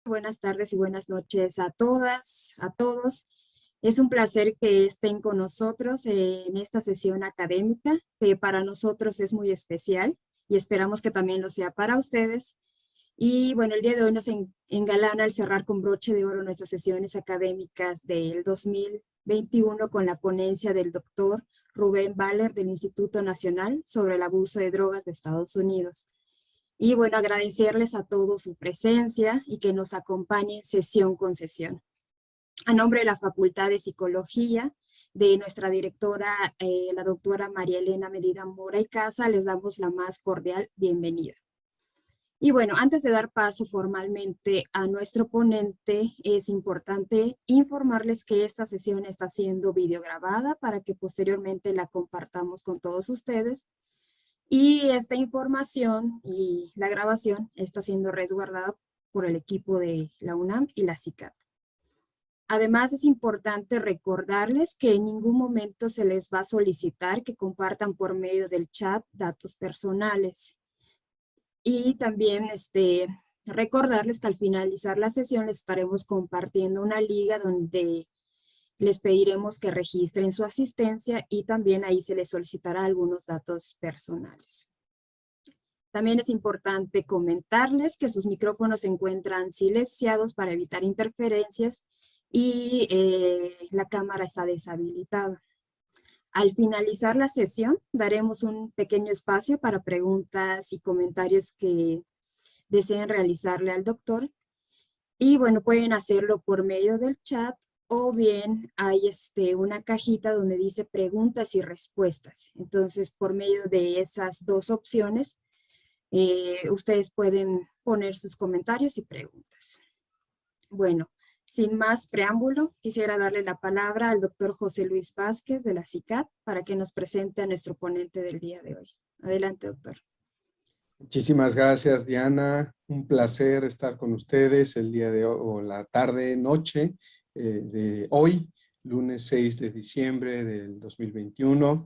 Buenas tardes y buenas noches a todas, a todos. Es un placer que estén con nosotros en esta sesión académica, que para nosotros es muy especial y esperamos que también lo sea para ustedes. Y bueno, el día de hoy nos engalana el cerrar con broche de oro nuestras sesiones académicas del 2021 con la ponencia del doctor Rubén Valer del Instituto Nacional sobre el Abuso de Drogas de Estados Unidos. Y bueno, agradecerles a todos su presencia y que nos acompañen sesión con sesión. A nombre de la Facultad de Psicología, de nuestra directora, la doctora María Elena Medina Mora y Casa, les damos la más cordial bienvenida. Y bueno, antes de dar paso formalmente a nuestro ponente, es importante informarles que esta sesión está siendo videograbada para que posteriormente la compartamos con todos ustedes. Y esta información y la grabación está siendo resguardada por el equipo de la UNAM y la CICAT. Además, es importante recordarles que en ningún momento se les va a solicitar que compartan por medio del chat datos personales. Y también recordarles que al finalizar la sesión les estaremos compartiendo una liga donde les pediremos que registren su asistencia y también ahí se les solicitará algunos datos personales. También es importante comentarles que sus micrófonos se encuentran silenciados para evitar interferencias y la cámara está deshabilitada. Al finalizar la sesión, daremos un pequeño espacio para preguntas y comentarios que deseen realizarle al doctor. Y bueno, pueden hacerlo por medio del chat o bien hay una cajita donde dice preguntas y respuestas. Entonces, por medio de esas dos opciones, ustedes pueden poner sus comentarios y preguntas. Bueno, sin más preámbulo, quisiera darle la palabra al doctor José Luis Vázquez de la CICAT para que nos presente a nuestro ponente del día de hoy. Adelante, doctor. Muchísimas gracias, Diana. Un placer estar con ustedes el día de hoy, o la tarde, noche de hoy, lunes 6 de diciembre del 2021.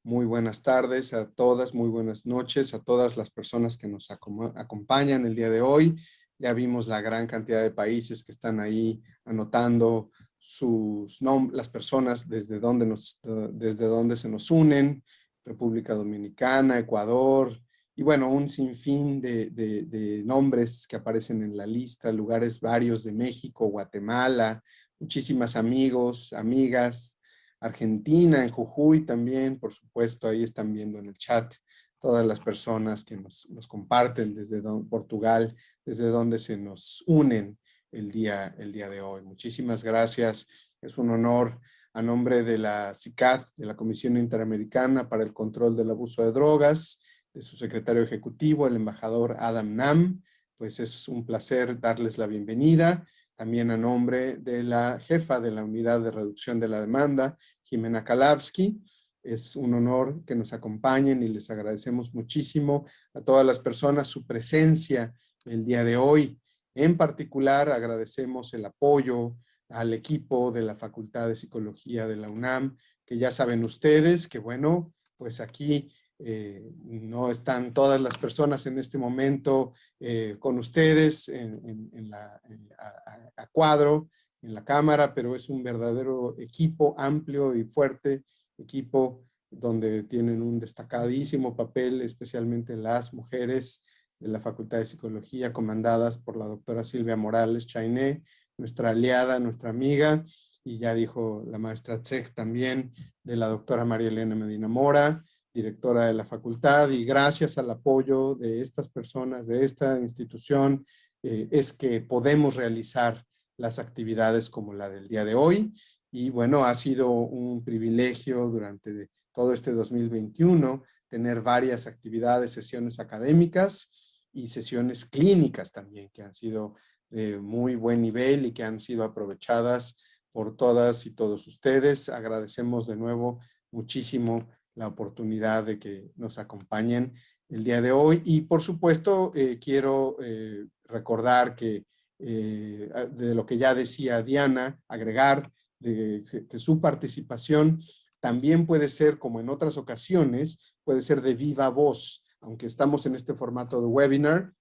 Muy buenas tardes a todas, muy buenas noches a todas las personas que nos acompañan el día de hoy. Ya vimos la gran cantidad de países que están ahí anotando sus nombres, las personas desde donde se nos unen, República Dominicana, Ecuador, y bueno, un sinfín de nombres que aparecen en la lista, lugares varios de México, Guatemala, muchísimas amigos, amigas, Argentina, en Jujuy también, por supuesto, ahí están viendo en el chat todas las personas que nos comparten desde Portugal, desde donde se nos unen el día de hoy. Muchísimas gracias, es un honor a nombre de la CICAD, de la Comisión Interamericana para el Control del Abuso de Drogas, de su secretario ejecutivo, el embajador Adam Nam, pues es un placer darles la bienvenida. También a nombre de la jefa de la Unidad de Reducción de la Demanda, Jimena Kalavsky. Es un honor que nos acompañen y les agradecemos muchísimo a todas las personas su presencia el día de hoy. En particular, agradecemos el apoyo al equipo de la Facultad de Psicología de la UNAM, que ya saben ustedes que, bueno, pues aquí no están todas las personas en este momento con ustedes a cuadro en la cámara, pero es un verdadero equipo amplio y fuerte, equipo donde tienen un destacadísimo papel, especialmente las mujeres de la Facultad de Psicología, comandadas por la doctora Silvia Morales Chainé, nuestra aliada, nuestra amiga, y ya dijo la maestra Tsek también, de la doctora María Elena Medina Mora, directora de la facultad, y gracias al apoyo de estas personas, de esta institución, es que podemos realizar las actividades como la del día de hoy. Y bueno, ha sido un privilegio durante todo este 2021 tener varias actividades, sesiones académicas y sesiones clínicas también, que han sido de muy buen nivel y que han sido aprovechadas por todas y todos ustedes. Agradecemos de nuevo muchísimo la oportunidad de que nos acompañen el día de hoy. Y por supuesto, quiero recordar que de lo que ya decía Diana, agregar que su participación también puede ser, como en otras ocasiones, puede ser de viva voz. Aunque estamos en este formato de webinar,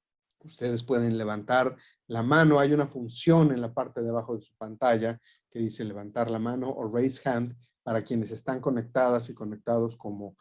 Ustedes pueden levantar la mano. Hay una función en la parte de abajo de su pantalla que dice levantar la mano o raise hand para quienes están conectadas y conectados como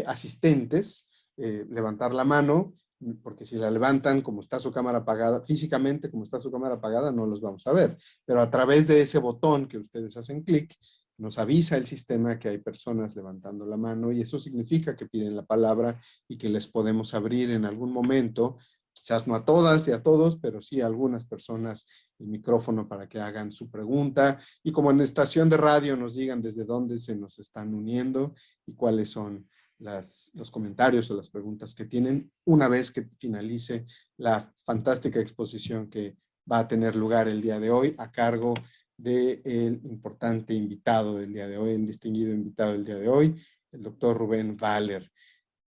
asistentes. Levantar la mano, porque si la levantan como está su cámara apagada, físicamente como está su cámara apagada, no los vamos a ver. Pero a través de ese botón que ustedes hacen clic, nos avisa el sistema que hay personas levantando la mano y eso significa que piden la palabra y que les podemos abrir en algún momento, quizás no a todas y a todos, pero sí a algunas personas el micrófono para que hagan su pregunta y como en estación de radio nos digan desde dónde se nos están uniendo y cuáles son los comentarios o las preguntas que tienen una vez que finalice la fantástica exposición que va a tener lugar el día de hoy a cargo del importante invitado del día de hoy, el distinguido invitado del día de hoy, el doctor Rubén Valer.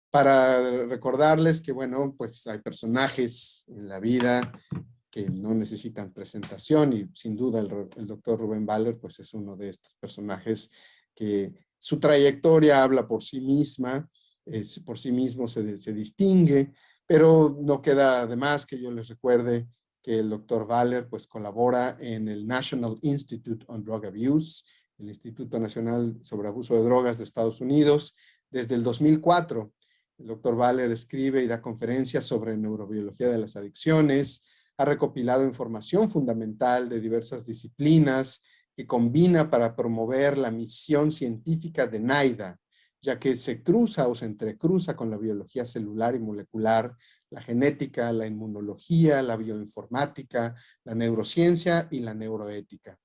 Para recordarles que, bueno, pues hay personajes en la vida que no necesitan presentación y sin duda el doctor Rubén Valer pues es uno de estos personajes que su trayectoria habla por sí misma, por sí mismo se distingue, pero no queda de más que yo les recuerde que el doctor Valer pues colabora en el National Institute on Drug Abuse, el Instituto Nacional sobre Abuso de Drogas de Estados Unidos, desde el 2004. El doctor Valer escribe y da conferencias sobre neurobiología de las adicciones, ha recopilado información fundamental de diversas disciplinas que combina para promover la misión científica de NIDA, ya que se cruza o se entrecruza con la biología celular y molecular, la genética, la inmunología, la bioinformática, la neurociencia y la neuroética.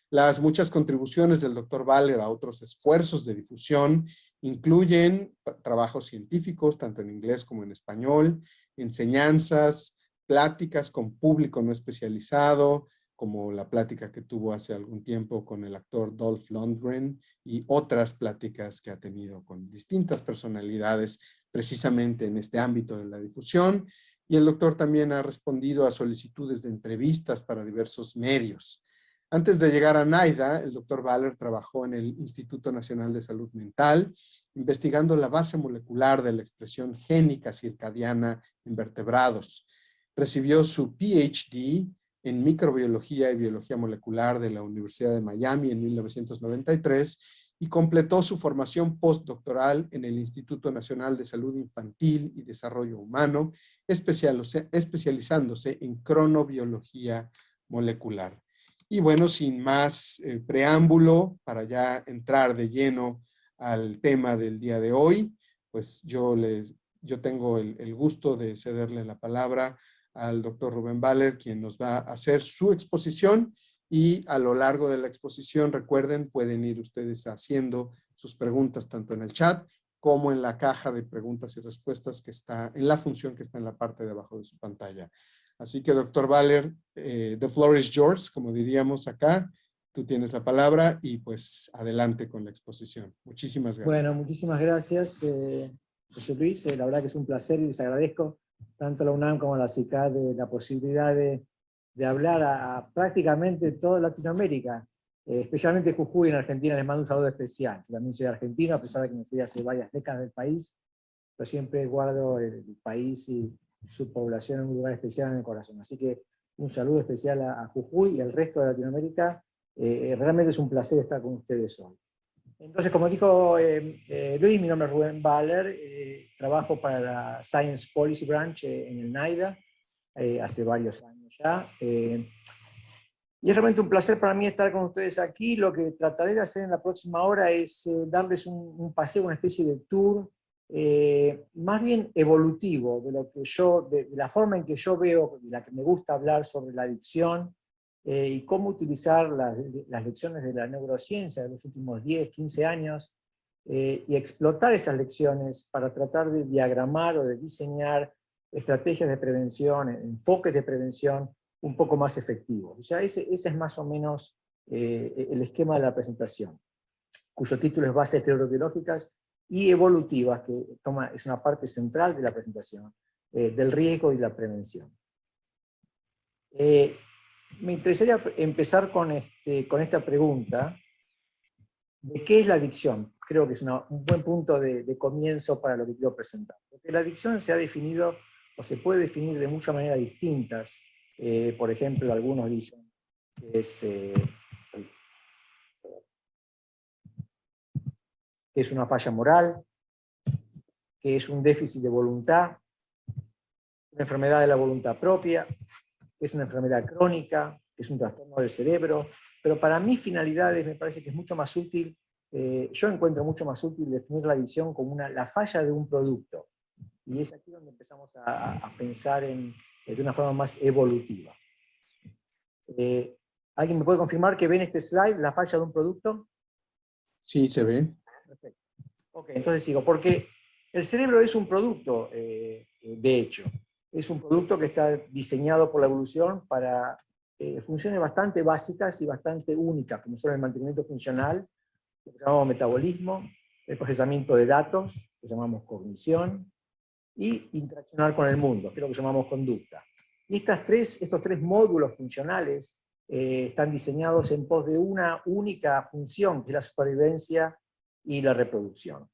Las muchas contribuciones del doctor Valer a otros esfuerzos de difusión incluyen trabajos científicos, tanto en inglés como en español, enseñanzas, pláticas con público no especializado, como la plática que tuvo hace algún tiempo con el actor Dolph Lundgren y otras pláticas que ha tenido con distintas personalidades precisamente en este ámbito de la difusión. Y el doctor también ha respondido a solicitudes de entrevistas para diversos medios. Antes de llegar a NIDA, el doctor Valer trabajó en el Instituto Nacional de Salud Mental, investigando la base molecular de la expresión génica circadiana en vertebrados. Recibió su PhD en microbiología y biología molecular de la Universidad de Miami en 1993 y completó su formación postdoctoral en el Instituto Nacional de Salud Infantil y Desarrollo Humano, especializándose en cronobiología molecular. Y bueno, sin más preámbulo, para ya entrar de lleno al tema del día de hoy, pues yo tengo el gusto de cederle la palabra al doctor Rubén Valer, quien nos va a hacer su exposición y a lo largo de la exposición, recuerden, pueden ir ustedes haciendo sus preguntas tanto en el chat como en la caja de preguntas y respuestas que está en la función que está en la parte de abajo de su pantalla. Así que, doctor Valer, the floor is yours, como diríamos acá. Tú tienes la palabra y pues adelante con la exposición. Muchísimas gracias. Bueno, muchísimas gracias, José Luis. La verdad que es un placer y les agradezco tanto a la UNAM como a la CICAD de la posibilidad de hablar a prácticamente toda Latinoamérica, especialmente Jujuy en Argentina. Les mando un saludo especial. Yo también soy argentino, a pesar de que me fui hace varias décadas del país, pero siempre guardo el país y su población en un lugar especial en el corazón. Así que un saludo especial a Jujuy y al resto de Latinoamérica. Realmente es un placer estar con ustedes hoy. Entonces, como dijo Luis, mi nombre es Rubén Valer, trabajo para la Science Policy Branch en el NIDA, hace varios años ya. Y es realmente un placer para mí estar con ustedes aquí. Lo que trataré de hacer en la próxima hora es darles un paseo, una especie de tour, más bien evolutivo, de lo que de la forma en que yo veo, de la que me gusta hablar sobre la adicción, y cómo utilizar las lecciones de la neurociencia de los últimos 10, 15 años, y explotar esas lecciones para tratar de diagramar o de diseñar estrategias de prevención, enfoques de prevención un poco más efectivos. O sea, ese es más o menos el esquema de la presentación, cuyo título es Bases Neurobiológicas y Evolutivas, que es una parte central de la presentación, del riesgo y la prevención. Me interesaría empezar con esta pregunta de qué es la adicción. Creo que es un buen punto de comienzo para lo que quiero presentar. Porque la adicción se ha definido o se puede definir de muchas maneras distintas. Por ejemplo, algunos dicen que es una falla moral, que es un déficit de voluntad, una enfermedad de la voluntad propia, que es una enfermedad crónica, que es un trastorno del cerebro, pero para mis finalidades me parece que es mucho más útil, yo encuentro mucho más útil definir la adicción como la falla de un producto. Y es aquí donde empezamos a pensar de una forma más evolutiva. ¿Alguien me puede confirmar que ven este slide, la falla de un producto? Sí, se ve. Perfecto. Ok, entonces sigo, porque el cerebro es un producto, de hecho. Es un producto que está diseñado por la evolución para funciones bastante básicas y bastante únicas, como son el mantenimiento funcional, lo que llamamos metabolismo, el procesamiento de datos, que llamamos cognición, y interaccionar con el mundo, que es lo que llamamos conducta. Y estos tres módulos funcionales están diseñados en pos de una única función, que es la supervivencia y la reproducción.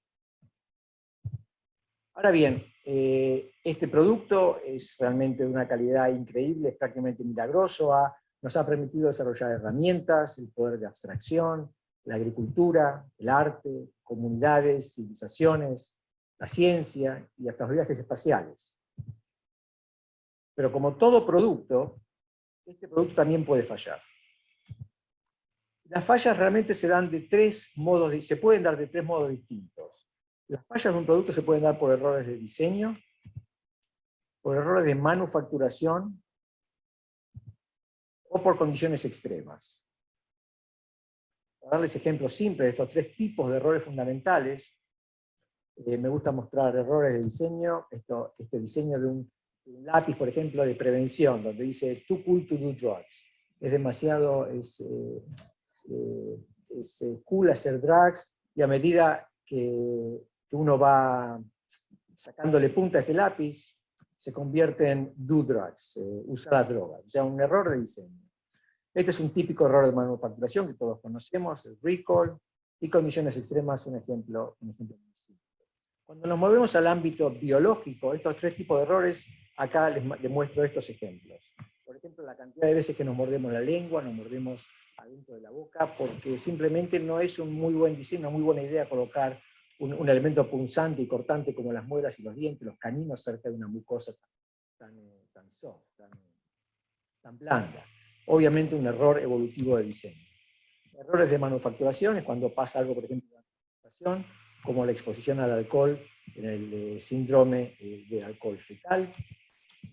Ahora bien, este producto es realmente de una calidad increíble, es prácticamente milagroso, nos ha permitido desarrollar herramientas, el poder de abstracción, la agricultura, el arte, comunidades, civilizaciones, la ciencia y hasta los viajes espaciales. Pero como todo producto, este producto también puede fallar. Las fallas realmente se dan de tres modos, se pueden dar de tres modos distintos. Las fallas de un producto se pueden dar por errores de diseño, por errores de manufacturación o por condiciones extremas. Para darles ejemplos simples de estos tres tipos de errores fundamentales, me gusta mostrar errores de diseño, este diseño de un lápiz, por ejemplo, de prevención, donde dice too cool to do drugs. Es demasiado cool hacer drugs, y a medida que uno va sacándole punta a este lápiz, se convierte en do drugs, usa la droga, o sea, un error de diseño. Este es un típico error de manufacturación que todos conocemos, el recall, y condiciones extremas, un ejemplo muy simple. Cuando nos movemos al ámbito biológico, estos tres tipos de errores, acá les muestro estos ejemplos. Por ejemplo, la cantidad de veces que nos mordemos la lengua, nos mordemos adentro de la boca, porque simplemente no es un muy buen diseño, una muy buena idea colocar un elemento punzante y cortante como las muelas y los dientes, los caninos, cerca de una mucosa tan soft, tan blanda. Obviamente un error evolutivo de diseño. Errores de manufacturación es cuando pasa algo, por ejemplo, en la manufacturación, como la exposición al alcohol en el síndrome de alcohol fetal.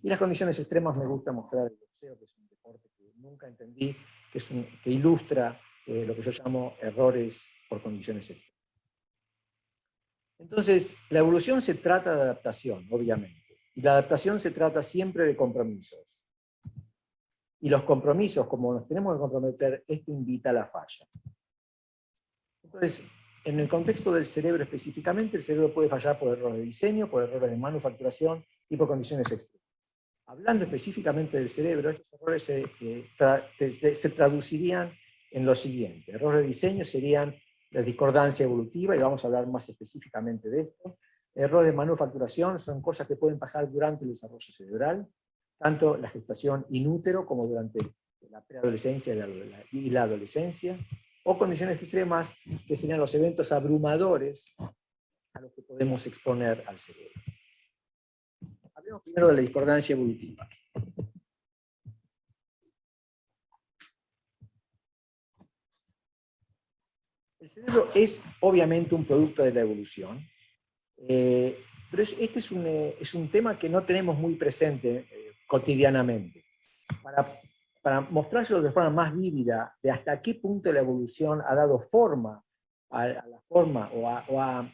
Y las condiciones extremas me gusta mostrar el boxeo, que es un deporte que nunca entendí, que ilustra lo que yo llamo errores por condiciones extremas. Entonces, la evolución se trata de adaptación, obviamente. Y la adaptación se trata siempre de compromisos. Y los compromisos, como nos tenemos que comprometer, esto invita a la falla. Entonces, en el contexto del cerebro específicamente, el cerebro puede fallar por errores de diseño, por errores de manufacturación y por condiciones extremas. Hablando específicamente del cerebro, estos errores se traducirían en lo siguiente. Errores de diseño serían la discordancia evolutiva, y vamos a hablar más específicamente de esto. Errores de manufacturación son cosas que pueden pasar durante el desarrollo cerebral, tanto la gestación in útero como durante la preadolescencia y la adolescencia, o condiciones extremas que serían los eventos abrumadores a los que podemos exponer al cerebro. Hablemos primero de la discordancia evolutiva. El cerebro es obviamente un producto de la evolución, pero este es un tema que no tenemos muy presente cotidianamente. Para mostrárselo de forma más vívida de hasta qué punto la evolución ha dado forma a la forma o ha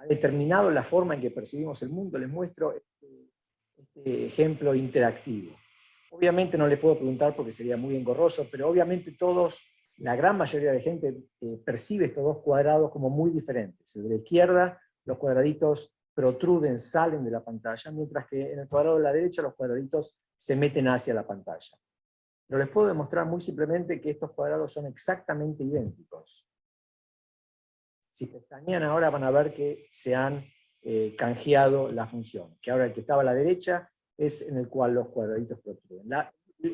determinado la forma en que percibimos el mundo, les muestro este ejemplo interactivo. Obviamente no les puedo preguntar porque sería muy engorroso, pero obviamente la gran mayoría de gente percibe estos dos cuadrados como muy diferentes. El de la izquierda, los cuadraditos protruden, salen de la pantalla, mientras que en el cuadrado de la derecha los cuadraditos se meten hacia la pantalla. Pero les puedo demostrar muy simplemente que estos cuadrados son exactamente idénticos. Si pestañean ahora van a ver que se han canjeado la función, que ahora el que estaba a la derecha es en el cual los cuadraditos protruyen.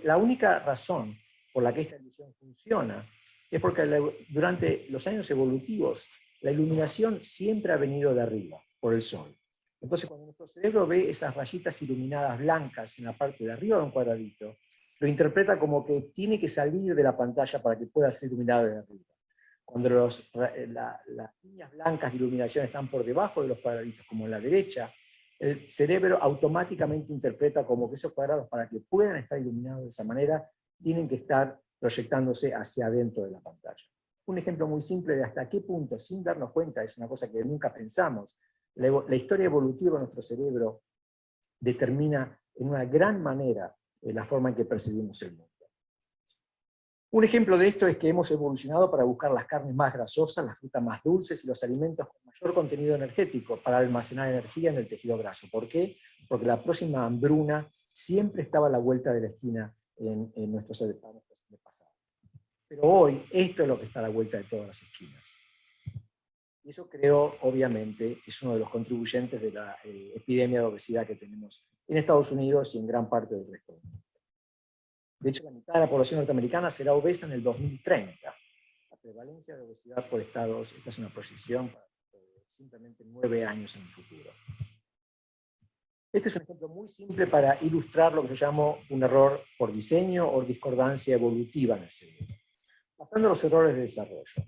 La única razón por la que esta ilusión funciona es porque durante los años evolutivos la iluminación siempre ha venido de arriba, por el sol. Entonces cuando nuestro cerebro ve esas rayitas iluminadas blancas en la parte de arriba de un cuadradito, lo interpreta como que tiene que salir de la pantalla para que pueda ser iluminado de arriba. Cuando las líneas blancas de iluminación están por debajo de los cuadraditos, como en la derecha, el cerebro automáticamente interpreta como que esos cuadrados, para que puedan estar iluminados de esa manera, tienen que estar proyectándose hacia adentro de la pantalla. Un ejemplo muy simple de hasta qué punto, sin darnos cuenta, es una cosa que nunca pensamos, la historia evolutiva de nuestro cerebro determina en una gran manera la forma en que percibimos el mundo. Un ejemplo de esto es que hemos evolucionado para buscar las carnes más grasosas, las frutas más dulces y los alimentos con mayor contenido energético para almacenar energía en el tejido graso. ¿Por qué? Porque la próxima hambruna siempre estaba a la vuelta de la esquina en nuestros antepasados. Pero hoy esto es lo que está a la vuelta de todas las esquinas. Y eso creo, obviamente, que es uno de los contribuyentes de la epidemia de obesidad que tenemos en Estados Unidos y en gran parte del resto del mundo. De hecho, la mitad de la población norteamericana será obesa en el 2030. La prevalencia de obesidad por estados, esta es una proyección para simplemente 9 años en el futuro. Este es un ejemplo muy simple para ilustrar lo que yo llamo un error por diseño o discordancia evolutiva en el cerebro. Pasando a los errores de desarrollo.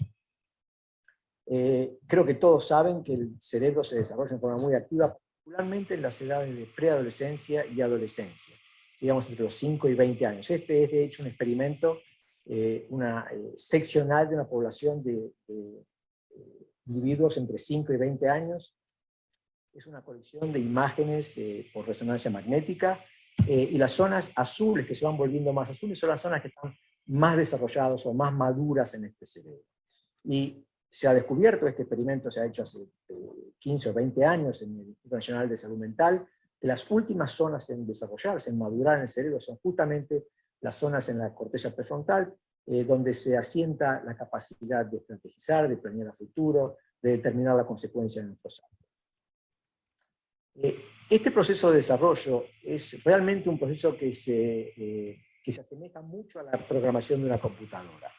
Creo que todos saben que el cerebro se desarrolla en forma muy activa, particularmente en las edades de preadolescencia y adolescencia, digamos entre los 5 y 20 años. Este es de hecho un experimento, seccional de una población de individuos entre 5 y 20 años. Es una colección de imágenes por resonancia magnética, y las zonas azules que se van volviendo más azules son las zonas que están más desarrolladas o más maduras en este cerebro. Y se ha descubierto, este experimento se ha hecho hace 15 o 20 años en el Instituto Nacional de Salud Mental, que las últimas zonas en desarrollarse, en madurar en el cerebro, son justamente las zonas en la corteza prefrontal, donde se asienta la capacidad de estrategizar, de planear a futuro, de determinar la consecuencia de nuestros actos. Este proceso de desarrollo es realmente un proceso que se asemeja mucho a la programación de una computadora.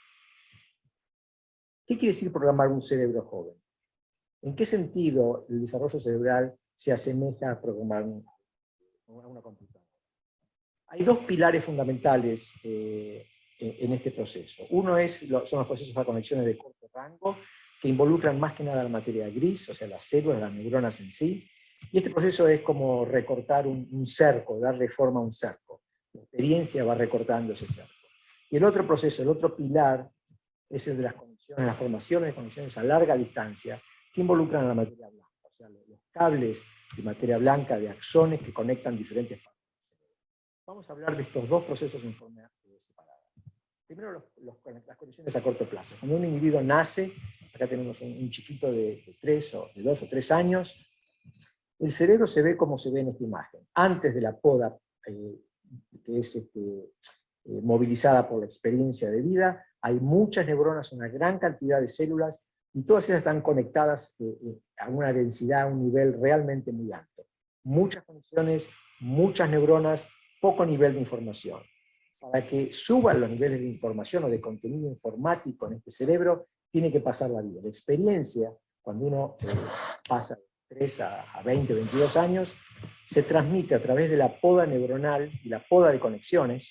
¿Qué quiere decir programar un cerebro joven? ¿En qué sentido el desarrollo cerebral se asemeja a programar una computadora? Hay dos pilares fundamentales en este proceso. Uno son los procesos para conexiones de corto rango, que involucran más que nada la materia gris, o sea, las células, las neuronas en sí. Y este proceso es como recortar un cerco, darle forma a un cerco. La experiencia va recortando ese cerco. Y el otro proceso, el otro pilar, es el de las conexiones, las formaciones de conexiones a larga distancia, que involucran a la materia blanca, o sea, los cables de materia blanca, de axones que conectan diferentes partes del cerebro. Vamos a hablar de estos dos procesos en forma separada. Primero, las conexiones a corto plazo. Cuando un individuo nace, acá tenemos un chiquito de 2 o 3 años, el cerebro se ve como se ve en esta imagen. Antes de la poda, que es movilizada por la experiencia de vida, hay muchas neuronas, una gran cantidad de células, y todas ellas están conectadas a una densidad, a un nivel realmente muy alto. Muchas conexiones, muchas neuronas, poco nivel de información. Para que suban los niveles de información o de contenido informático en este cerebro, tiene que pasar la vida. La experiencia, cuando uno pasa de 3 a 20, 22 años, se transmite a través de la poda neuronal y la poda de conexiones,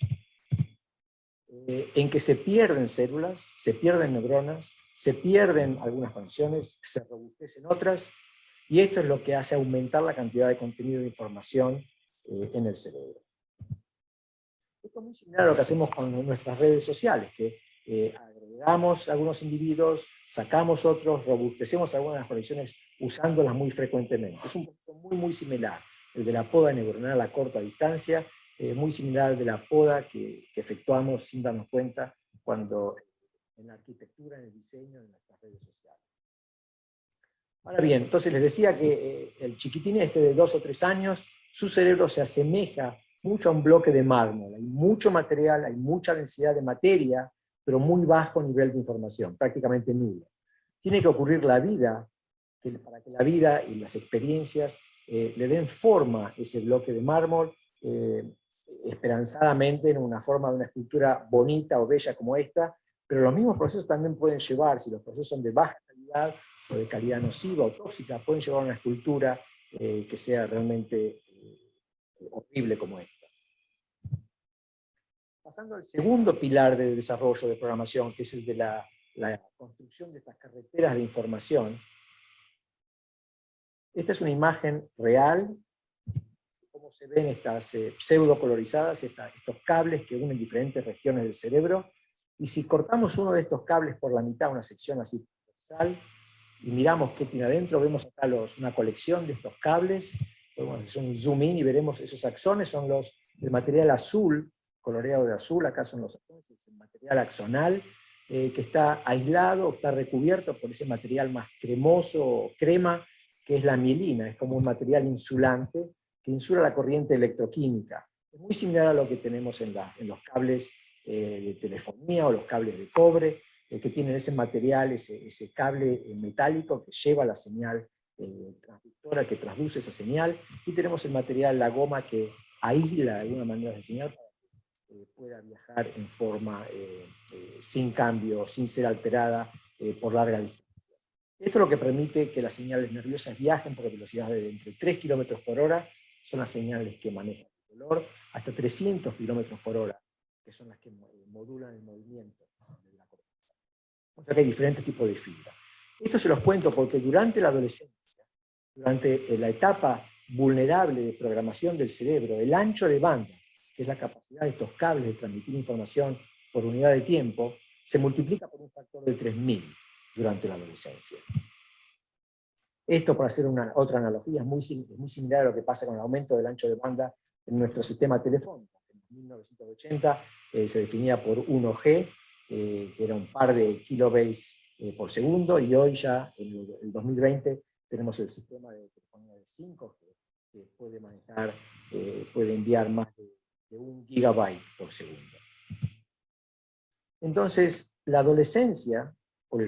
en que se pierden células, se pierden neuronas, se pierden algunas conexiones, se robustecen otras, y esto es lo que hace aumentar la cantidad de contenido de información en el cerebro. Esto es muy similar a lo que hacemos con nuestras redes sociales, que agregamos a algunos individuos, sacamos otros, robustecemos algunas de las conexiones usándolas muy frecuentemente. Es un proceso muy similar, el de la poda neuronal a corta distancia, muy similar al de la poda que efectuamos sin darnos cuenta cuando en la arquitectura, en el diseño de nuestras redes sociales. Ahora bien, entonces les decía que el chiquitín este de 2 o 3 años, su cerebro se asemeja mucho a un bloque de mármol. Hay mucho material, hay mucha densidad de materia, pero muy bajo nivel de información, prácticamente nulo. Tiene que ocurrir la vida para que la vida y las experiencias le den forma a ese bloque de mármol, esperanzadamente en una forma de una escultura bonita o bella como esta, pero los mismos procesos también pueden llevar, si los procesos son de baja calidad o de calidad nociva o tóxica, pueden llevar a una escultura que sea realmente horrible como esta. Pasando al segundo pilar de desarrollo de programación, que es el de la construcción de estas carreteras de información. Esta es una imagen real, cómo se ven estas pseudo colorizadas, estos cables que unen diferentes regiones del cerebro, y si cortamos uno de estos cables por la mitad, una sección así transversal, y miramos qué tiene adentro, vemos acá una colección de estos cables, podemos hacer un zoom in y veremos esos axones, son el material azul, coloreado de azul, acá son los axones, es el material axonal, que está aislado, está recubierto por ese material más cremoso o crema, que es la mielina, es como un material insulante, que insula la corriente electroquímica. Es muy similar a lo que tenemos en los cables de telefonía o los cables de cobre, que tienen ese material, ese cable metálico que lleva la señal transductora, que transduce esa señal, y tenemos el material, la goma, que aísla de alguna manera esa señal para que pueda viajar en forma sin cambio, sin ser alterada por larga distancia. Esto es lo que permite que las señales nerviosas viajen por velocidades de entre 3 km por hora, son las señales que manejan el dolor, hasta 300 km por hora, que son las que modulan el movimiento de la corteza. O sea que hay diferentes tipos de fibra. Esto se los cuento porque durante la adolescencia, durante la etapa vulnerable de programación del cerebro, el ancho de banda, que es la capacidad de estos cables de transmitir información por unidad de tiempo, se multiplica por un factor de 3000 durante la adolescencia. Esto, para hacer otra analogía, es muy similar a lo que pasa con el aumento del ancho de banda en nuestro sistema telefónico. En 1980 se definía por 1G, que era un par de kilobytes por segundo, y hoy ya, en el 2020, tenemos el sistema de telefonía de 5G, que puede manejar, puede enviar más de 1 gigabyte por segundo. Entonces, la adolescencia, o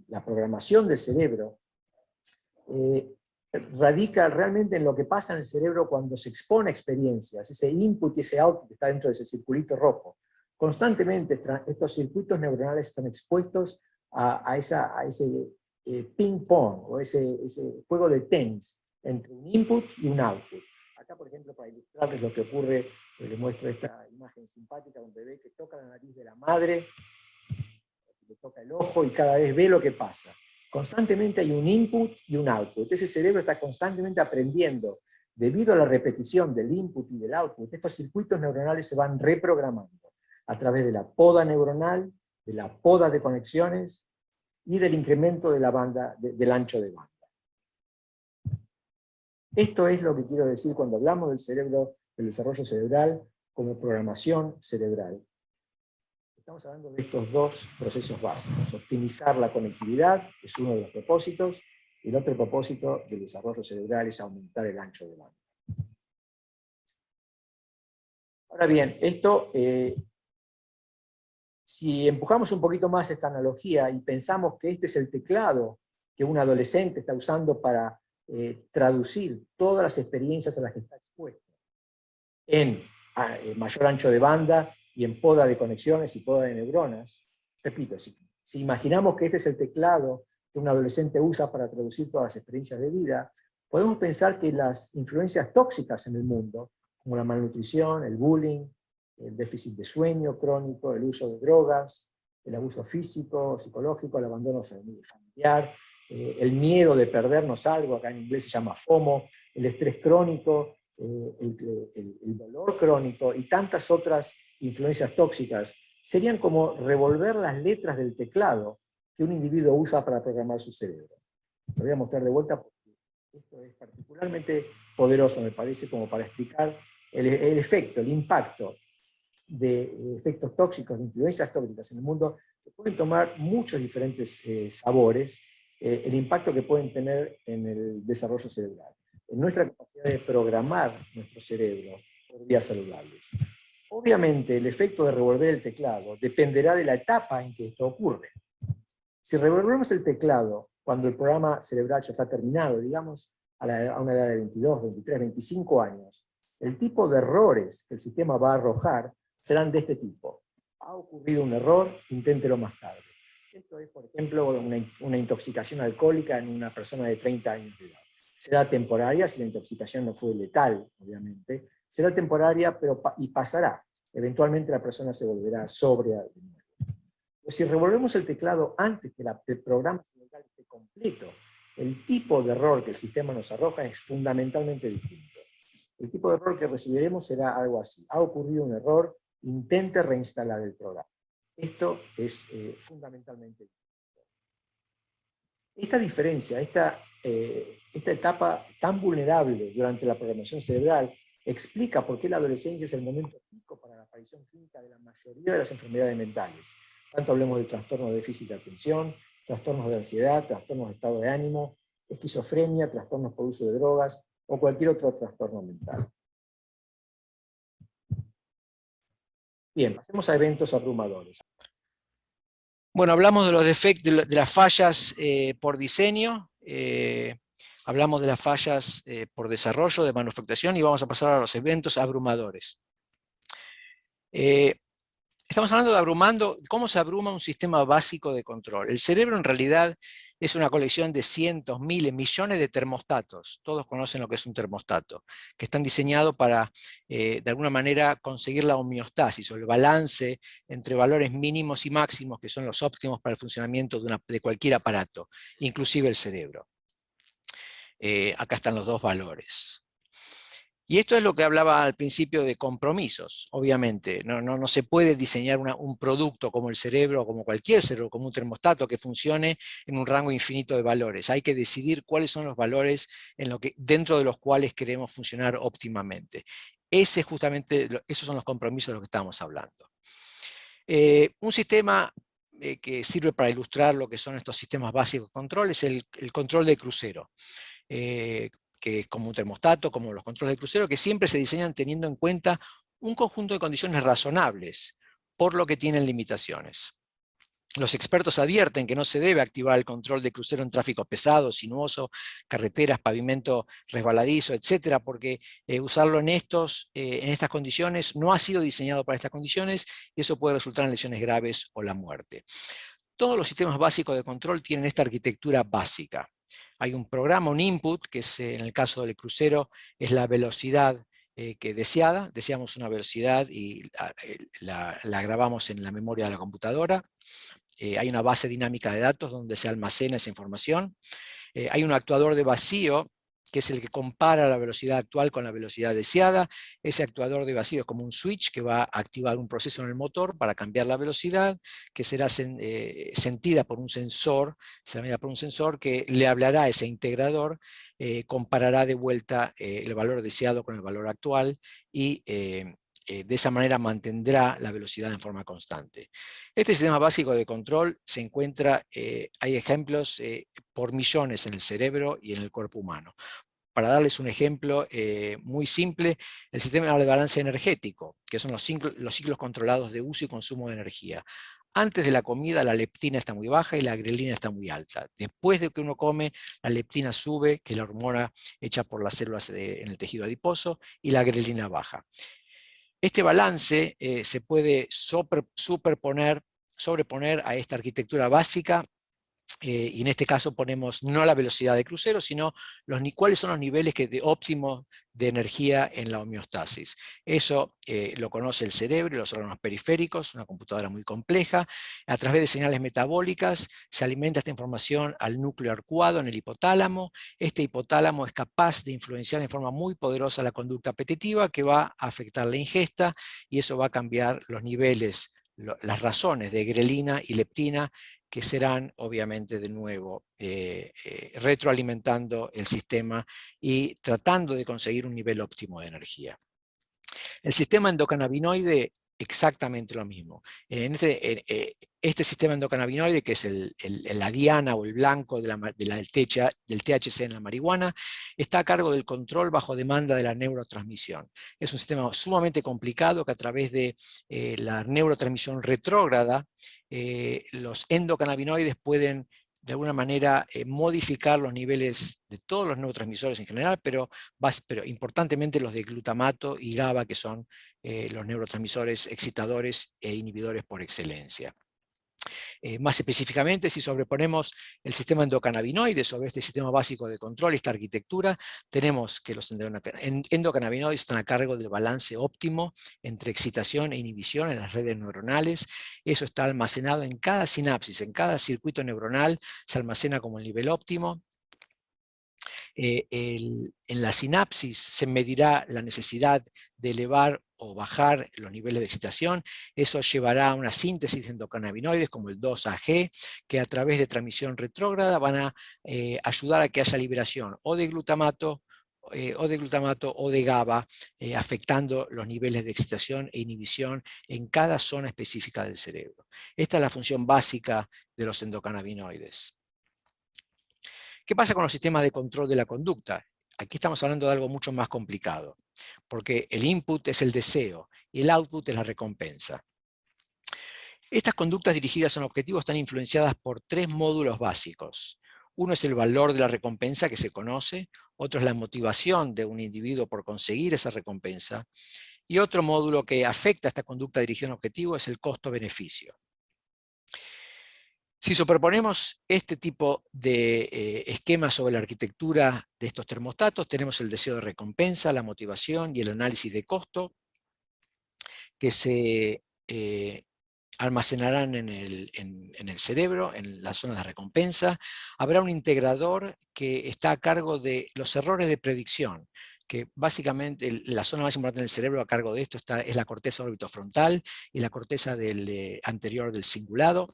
la programación del cerebro, radica realmente en lo que pasa en el cerebro cuando se expone a experiencias, ese input y ese output que está dentro de ese circulito rojo. Constantemente estos circuitos neuronales están expuestos a ese ping-pong, o ese juego de tenis, entre un input y un output. Acá, por ejemplo, para ilustrarles lo que ocurre, les muestro esta imagen simpática de un bebé que toca la nariz de la madre, le toca el ojo y cada vez ve lo que pasa. Constantemente hay un input y un output. Ese cerebro está constantemente aprendiendo. Debido a la repetición del input y del output, estos circuitos neuronales se van reprogramando a través de la poda neuronal, de la poda de conexiones y del incremento de la banda, del ancho de banda. Esto es lo que quiero decir cuando hablamos del cerebro, del desarrollo cerebral, como programación cerebral. Estamos hablando de estos dos procesos básicos: optimizar la conectividad, que es uno de los propósitos, y el otro propósito del desarrollo cerebral es aumentar el ancho de banda. Ahora bien, esto, si empujamos un poquito más esta analogía y pensamos que este es el teclado que un adolescente está usando para traducir todas las experiencias a las que está expuesto en mayor ancho de banda y en poda de conexiones y poda de neuronas, repito, si imaginamos que este es el teclado que un adolescente usa para traducir todas las experiencias de vida, podemos pensar que las influencias tóxicas en el mundo, como la malnutrición, el bullying, el déficit de sueño crónico, el uso de drogas, el abuso físico, psicológico, el abandono familiar, el miedo de perdernos algo, acá en inglés se llama FOMO, el estrés crónico, el dolor crónico y tantas otras influencias tóxicas, serían como revolver las letras del teclado que un individuo usa para programar su cerebro. Lo voy a mostrar de vuelta porque esto es particularmente poderoso, me parece, como para explicar el efecto, el impacto de efectos tóxicos, de influencias tóxicas en el mundo, que pueden tomar muchos diferentes sabores, el impacto que pueden tener en el desarrollo cerebral, en nuestra capacidad de programar nuestro cerebro por vías saludables. Obviamente, el efecto de revolver el teclado dependerá de la etapa en que esto ocurre. Si revolvemos el teclado cuando el programa cerebral ya está terminado, digamos, a una edad de 22, 23, 25 años, el tipo de errores que el sistema va a arrojar serán de este tipo. Ha ocurrido un error, inténtelo más tarde. Esto es, por ejemplo, una intoxicación alcohólica en una persona de 30 años de edad. Será temporaria si la intoxicación no fue letal, obviamente. Será temporaria y pasará. Eventualmente la persona se volverá sobria de nuevo. Pues si revolvemos el teclado antes que el programa cerebral esté completo, el tipo de error que el sistema nos arroja es fundamentalmente distinto. El tipo de error que recibiremos será algo así. Ha ocurrido un error, intente reinstalar el programa. Esto es fundamentalmente distinto. Esta diferencia, esta etapa tan vulnerable durante la programación cerebral, explica por qué la adolescencia es el momento pico para la aparición clínica de la mayoría de las enfermedades mentales. Tanto hablemos de trastornos de déficit de atención, trastornos de ansiedad, trastornos de estado de ánimo, esquizofrenia, trastornos por uso de drogas o cualquier otro trastorno mental. Bien, pasemos a eventos abrumadores. Bueno, hablamos de los defectos, de las fallas por diseño, hablamos de las fallas por desarrollo, de manufacturación, y vamos a pasar a los eventos abrumadores. Estamos hablando de cómo se abruma un sistema básico de control. El cerebro en realidad es una colección de cientos, miles, millones de termostatos. Todos conocen lo que es un termostato, que están diseñados para, de alguna manera, conseguir la homeostasis o el balance entre valores mínimos y máximos, que son los óptimos para el funcionamiento de cualquier aparato, inclusive el cerebro. Acá están los dos valores. Y esto es lo que hablaba al principio de compromisos, obviamente. No se puede diseñar un producto como el cerebro, o como cualquier cerebro, como un termostato que funcione en un rango infinito de valores. Hay que decidir cuáles son los valores dentro de los cuales queremos funcionar óptimamente. Esos son los compromisos de los que estamos hablando. Un sistema que sirve para ilustrar lo que son estos sistemas básicos de control es el control de crucero. Que es como un termostato, como los controles de crucero, que siempre se diseñan teniendo en cuenta un conjunto de condiciones razonables, por lo que tienen limitaciones. Los expertos advierten que no se debe activar el control de crucero en tráfico pesado, sinuoso, carreteras, pavimento resbaladizo, etcétera, porque usarlo en estas condiciones no ha sido diseñado para estas condiciones y eso puede resultar en lesiones graves o la muerte. Todos los sistemas básicos de control tienen esta arquitectura básica. Hay un programa, un input, que es, en el caso del crucero es la velocidad que deseamos una velocidad y la grabamos en la memoria de la computadora. Hay una base dinámica de datos donde se almacena esa información. Hay un actuador de vacío, que es el que compara la velocidad actual con la velocidad deseada. Ese actuador de vacío es como un switch que va a activar un proceso en el motor para cambiar la velocidad, que será sentida por un sensor, será medida por un sensor que le hablará a ese integrador, comparará de vuelta el valor deseado con el valor actual y de esa manera mantendrá la velocidad en forma constante. Este sistema básico de control se encuentra, hay ejemplos por millones en el cerebro y en el cuerpo humano. Para darles un ejemplo muy simple, el sistema de balance energético, que son los ciclos controlados de uso y consumo de energía. Antes de la comida la leptina está muy baja y la grelina está muy alta. Después de que uno come, la leptina sube, que es la hormona hecha por las células en el tejido adiposo, y la grelina baja. Este balance se puede sobreponer a esta arquitectura básica, y en este caso ponemos no la velocidad de crucero, sino cuáles son los niveles óptimos de energía en la homeostasis. Eso lo conoce el cerebro y los órganos periféricos, una computadora muy compleja. A través de señales metabólicas se alimenta esta información al núcleo arcuado en el hipotálamo. Este hipotálamo es capaz de influenciar en forma muy poderosa la conducta apetitiva, que va a afectar la ingesta, y eso va a cambiar los niveles, las razones de grelina y leptina, que serán obviamente de nuevo retroalimentando el sistema y tratando de conseguir un nivel óptimo de energía. El sistema endocannabinoide, exactamente lo mismo. Este sistema endocannabinoide, que es la diana o el blanco del THC en la marihuana, está a cargo del control bajo demanda de la neurotransmisión. Es un sistema sumamente complicado que a través de la neurotransmisión retrógrada, los endocannabinoides pueden de alguna manera modificar los niveles de todos los neurotransmisores en general, pero importantemente los de glutamato y GABA, que son los neurotransmisores excitadores e inhibidores por excelencia. Más específicamente, si sobreponemos el sistema endocannabinoide sobre este sistema básico de control y esta arquitectura, tenemos que los endocannabinoides están a cargo del balance óptimo entre excitación e inhibición en las redes neuronales. Eso está almacenado en cada sinapsis, en cada circuito neuronal, se almacena como el nivel óptimo. En la sinapsis se medirá la necesidad de elevar o bajar los niveles de excitación. Eso llevará a una síntesis de endocannabinoides como el 2-AG, que a través de transmisión retrógrada van a ayudar a que haya liberación o de glutamato o de GABA, afectando los niveles de excitación e inhibición en cada zona específica del cerebro. Esta es la función básica de los endocannabinoides. ¿Qué pasa con los sistemas de control de la conducta? Aquí estamos hablando de algo mucho más complicado, porque el input es el deseo y el output es la recompensa. Estas conductas dirigidas a un objetivo están influenciadas por 3 módulos básicos. Uno es el valor de la recompensa que se conoce, otro es la motivación de un individuo por conseguir esa recompensa, y otro módulo que afecta a esta conducta dirigida a un objetivo es el costo-beneficio. Si superponemos este tipo de esquemas sobre la arquitectura de estos termostatos, tenemos el deseo de recompensa, la motivación y el análisis de costo, que se almacenarán en el cerebro, en las zonas de recompensa. Habrá un integrador que está a cargo de los errores de predicción, que básicamente la zona más importante del cerebro a cargo de esto es la corteza orbitofrontal y la corteza anterior del cingulado.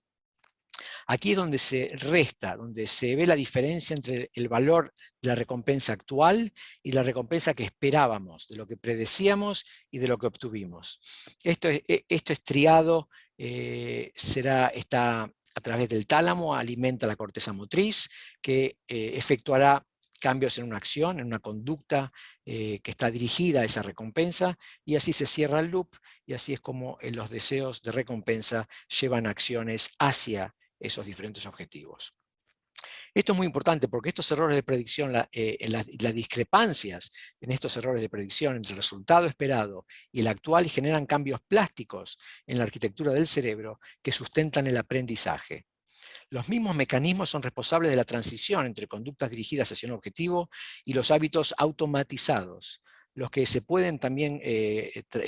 Aquí es donde se resta, donde se ve la diferencia entre el valor de la recompensa actual y la recompensa que esperábamos, de lo que predecíamos y de lo que obtuvimos. Esto estriado está a través del tálamo, alimenta la corteza motriz, que efectuará cambios en una acción, en una conducta que está dirigida a esa recompensa, y así se cierra el loop, y así es como los deseos de recompensa llevan acciones hacia esos diferentes objetivos. Esto es muy importante porque estos errores de predicción, las discrepancias en estos errores de predicción entre el resultado esperado y el actual generan cambios plásticos en la arquitectura del cerebro que sustentan el aprendizaje. Los mismos mecanismos son responsables de la transición entre conductas dirigidas hacia un objetivo y los hábitos automatizados, los que se pueden también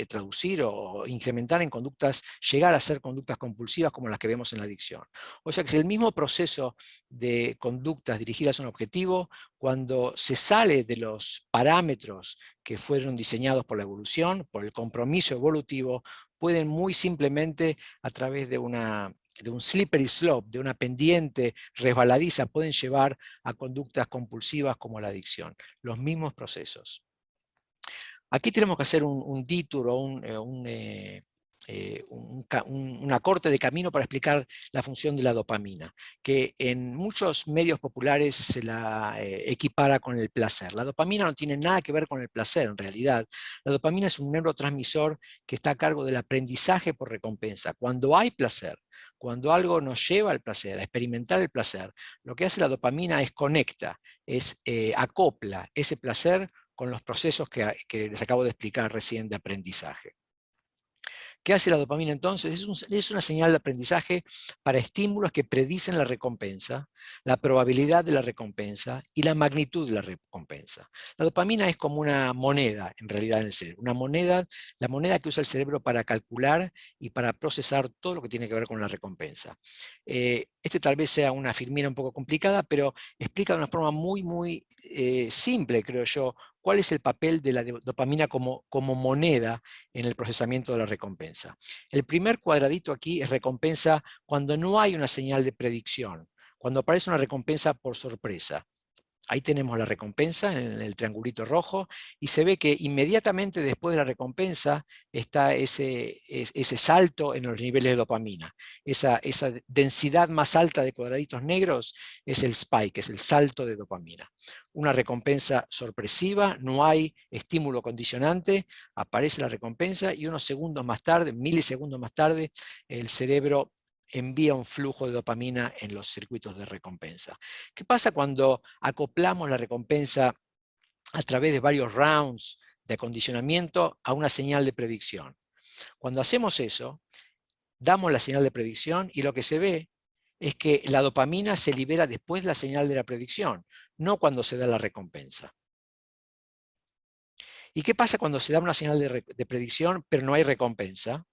traducir o incrementar en conductas, llegar a ser conductas compulsivas como las que vemos en la adicción. O sea que es el mismo proceso de conductas dirigidas a un objetivo cuando se sale de los parámetros que fueron diseñados por la evolución, por el compromiso evolutivo, pueden muy simplemente a través de un slippery slope, de una pendiente resbaladiza, pueden llevar a conductas compulsivas como la adicción. Los mismos procesos. Aquí tenemos que hacer un detour o un acorte de camino para explicar la función de la dopamina, que en muchos medios populares se la equipara con el placer. La dopamina no tiene nada que ver con el placer en realidad. La dopamina es un neurotransmisor que está a cargo del aprendizaje por recompensa. Cuando hay placer, cuando algo nos lleva al placer, a experimentar el placer, lo que hace la dopamina es conecta, acopla ese placer con los procesos que les acabo de explicar recién de aprendizaje. ¿Qué hace la dopamina entonces? Es una señal de aprendizaje para estímulos que predicen la recompensa, la probabilidad de la recompensa y la magnitud de la recompensa. La dopamina es como una moneda, en realidad, en el cerebro. La moneda que usa el cerebro para calcular y para procesar todo lo que tiene que ver con la recompensa. Tal vez sea una filmina un poco complicada, pero explica de una forma muy simple, creo yo, cuál es el papel de la dopamina como moneda en el procesamiento de la recompensa. El primer cuadradito aquí es recompensa cuando no hay una señal de predicción, cuando aparece una recompensa por sorpresa. Ahí tenemos la recompensa en el triangulito rojo y se ve que inmediatamente después de la recompensa está ese salto en los niveles de dopamina. Esa densidad más alta de cuadraditos negros es el spike, es el salto de dopamina. Una recompensa sorpresiva, no hay estímulo condicionante, aparece la recompensa y unos segundos más tarde, milisegundos más tarde, el cerebro envía un flujo de dopamina en los circuitos de recompensa. ¿Qué pasa cuando acoplamos la recompensa a través de varios rounds de acondicionamiento a una señal de predicción? Cuando hacemos eso, damos la señal de predicción y lo que se ve es que la dopamina se libera después de la señal de la predicción, no cuando se da la recompensa. ¿Y qué pasa cuando se da una señal de predicción pero no hay recompensa?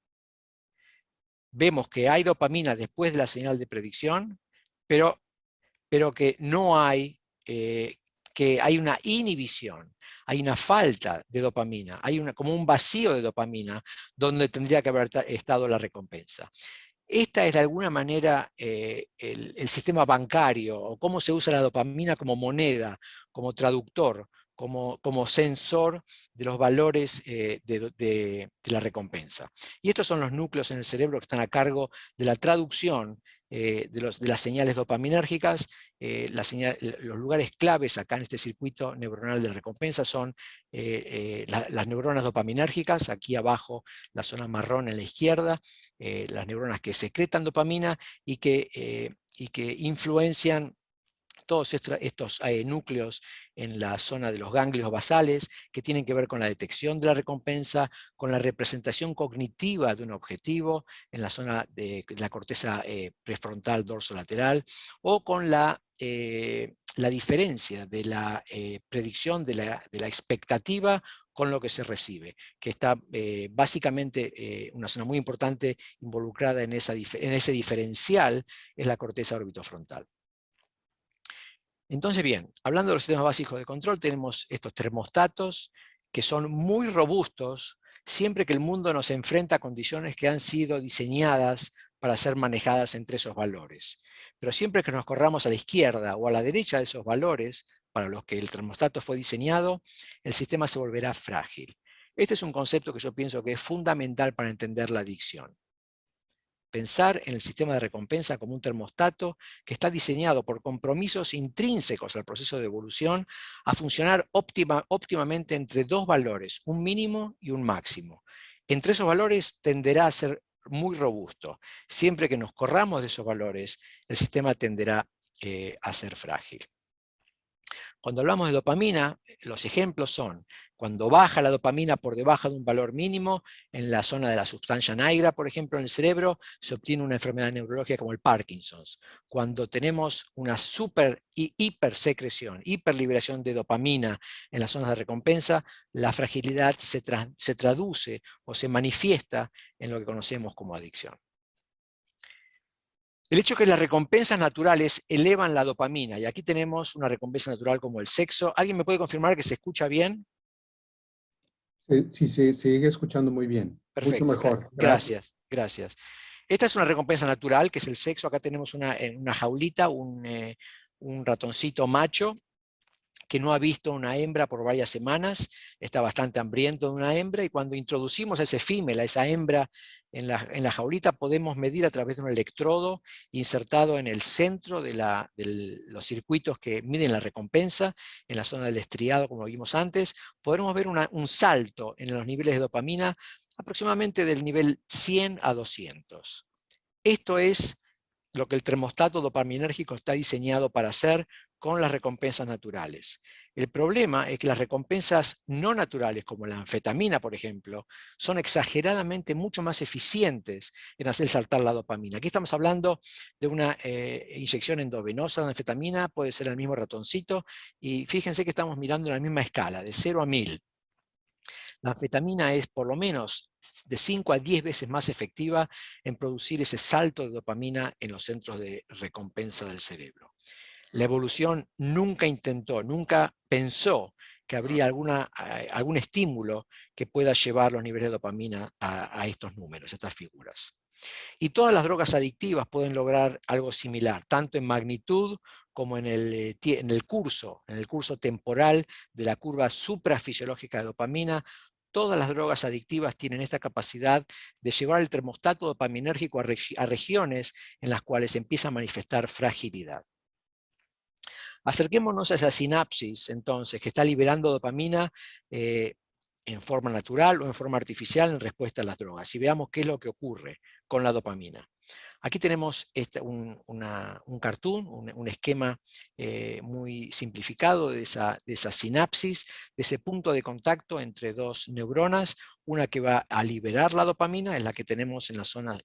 Vemos que hay dopamina después de la señal de predicción, pero que no hay, que hay una inhibición, hay una falta de dopamina, hay como un vacío de dopamina donde tendría que haber estado la recompensa. Esta es de alguna manera el sistema bancario, o cómo se usa la dopamina como moneda, como traductor, como sensor de los valores de la recompensa. Y estos son los núcleos en el cerebro que están a cargo de la traducción de las señales dopaminérgicas. Los lugares claves acá en este circuito neuronal de la recompensa son las neuronas dopaminérgicas, aquí abajo la zona marrón en la izquierda, las neuronas que secretan dopamina y que influencian todos estos núcleos en la zona de los ganglios basales, que tienen que ver con la detección de la recompensa, con la representación cognitiva de un objetivo, en la zona de la corteza prefrontal dorsolateral, o con la diferencia de la predicción de la expectativa con lo que se recibe, que está básicamente una zona muy importante involucrada en ese diferencial, es la corteza orbitofrontal. Entonces, bien, hablando de los sistemas básicos de control, tenemos estos termostatos que son muy robustos siempre que el mundo nos enfrenta a condiciones que han sido diseñadas para ser manejadas entre esos valores. Pero siempre que nos corramos a la izquierda o a la derecha de esos valores, para los que el termostato fue diseñado, el sistema se volverá frágil. Este es un concepto que yo pienso que es fundamental para entender la adicción. Pensar en el sistema de recompensa como un termostato que está diseñado por compromisos intrínsecos al proceso de evolución a funcionar óptimamente entre dos valores, un mínimo y un máximo. Entre esos valores tenderá a ser muy robusto. Siempre que nos corramos de esos valores, el sistema tenderá a ser frágil. Cuando hablamos de dopamina, los ejemplos son cuando baja la dopamina por debajo de un valor mínimo, en la zona de la sustancia negra, por ejemplo, en el cerebro, se obtiene una enfermedad neurológica como el Parkinson's. Cuando tenemos una hipersecreción, hiperliberación de dopamina en las zonas de recompensa, la fragilidad se traduce o se manifiesta en lo que conocemos como adicción. El hecho que las recompensas naturales elevan la dopamina, y aquí tenemos una recompensa natural como el sexo. ¿Alguien me puede confirmar que se escucha bien? Sí, se sigue escuchando muy bien. Perfecto, Mucho mejor. gracias, gracias. Esta es una recompensa natural, que es el sexo. Acá tenemos en una jaulita un ratoncito macho que no ha visto una hembra por varias semanas, está bastante hambriento de una hembra, y cuando introducimos a ese female, a esa hembra en la jaulita, podemos medir a través de un electrodo insertado en el centro de los circuitos que miden la recompensa, en la zona del estriado, como vimos antes, podremos ver un salto en los niveles de dopamina aproximadamente del nivel 100 a 200. Esto es lo que el termostato dopaminérgico está diseñado para hacer con las recompensas naturales. El problema es que las recompensas no naturales, como la anfetamina, por ejemplo, son exageradamente mucho más eficientes en hacer saltar la dopamina. Aquí estamos hablando de una inyección endovenosa de anfetamina, puede ser el mismo ratoncito, y fíjense que estamos mirando en la misma escala, de 0 a 1000. La anfetamina es por lo menos de 5 a 10 veces más efectiva en producir ese salto de dopamina en los centros de recompensa del cerebro. La evolución nunca pensó que habría algún estímulo que pueda llevar los niveles de dopamina a estos números, a estas figuras. Y todas las drogas adictivas pueden lograr algo similar, tanto en magnitud como en el curso temporal de la curva suprafisiológica de dopamina. Todas las drogas adictivas tienen esta capacidad de llevar el termostato dopaminérgico a regiones en las cuales empieza a manifestar fragilidad. Acerquémonos a esa sinapsis, entonces, que está liberando dopamina en forma natural o en forma artificial en respuesta a las drogas, y veamos qué es lo que ocurre con la dopamina. Aquí tenemos un cartoon, un esquema muy simplificado de esa sinapsis, de ese punto de contacto entre dos neuronas, una que va a liberar la dopamina, es la que tenemos en la zona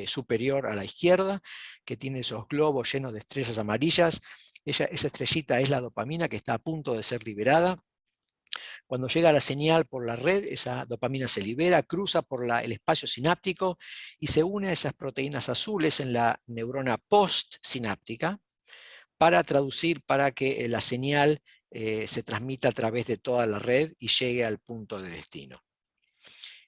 superior a la izquierda, que tiene esos globos llenos de estrellas amarillas. Esa estrellita es la dopamina que está a punto de ser liberada. Cuando llega la señal por la red, esa dopamina se libera, cruza por el espacio sináptico y se une a esas proteínas azules en la neurona postsináptica para traducir, para que la señal se transmita a través de toda la red y llegue al punto de destino.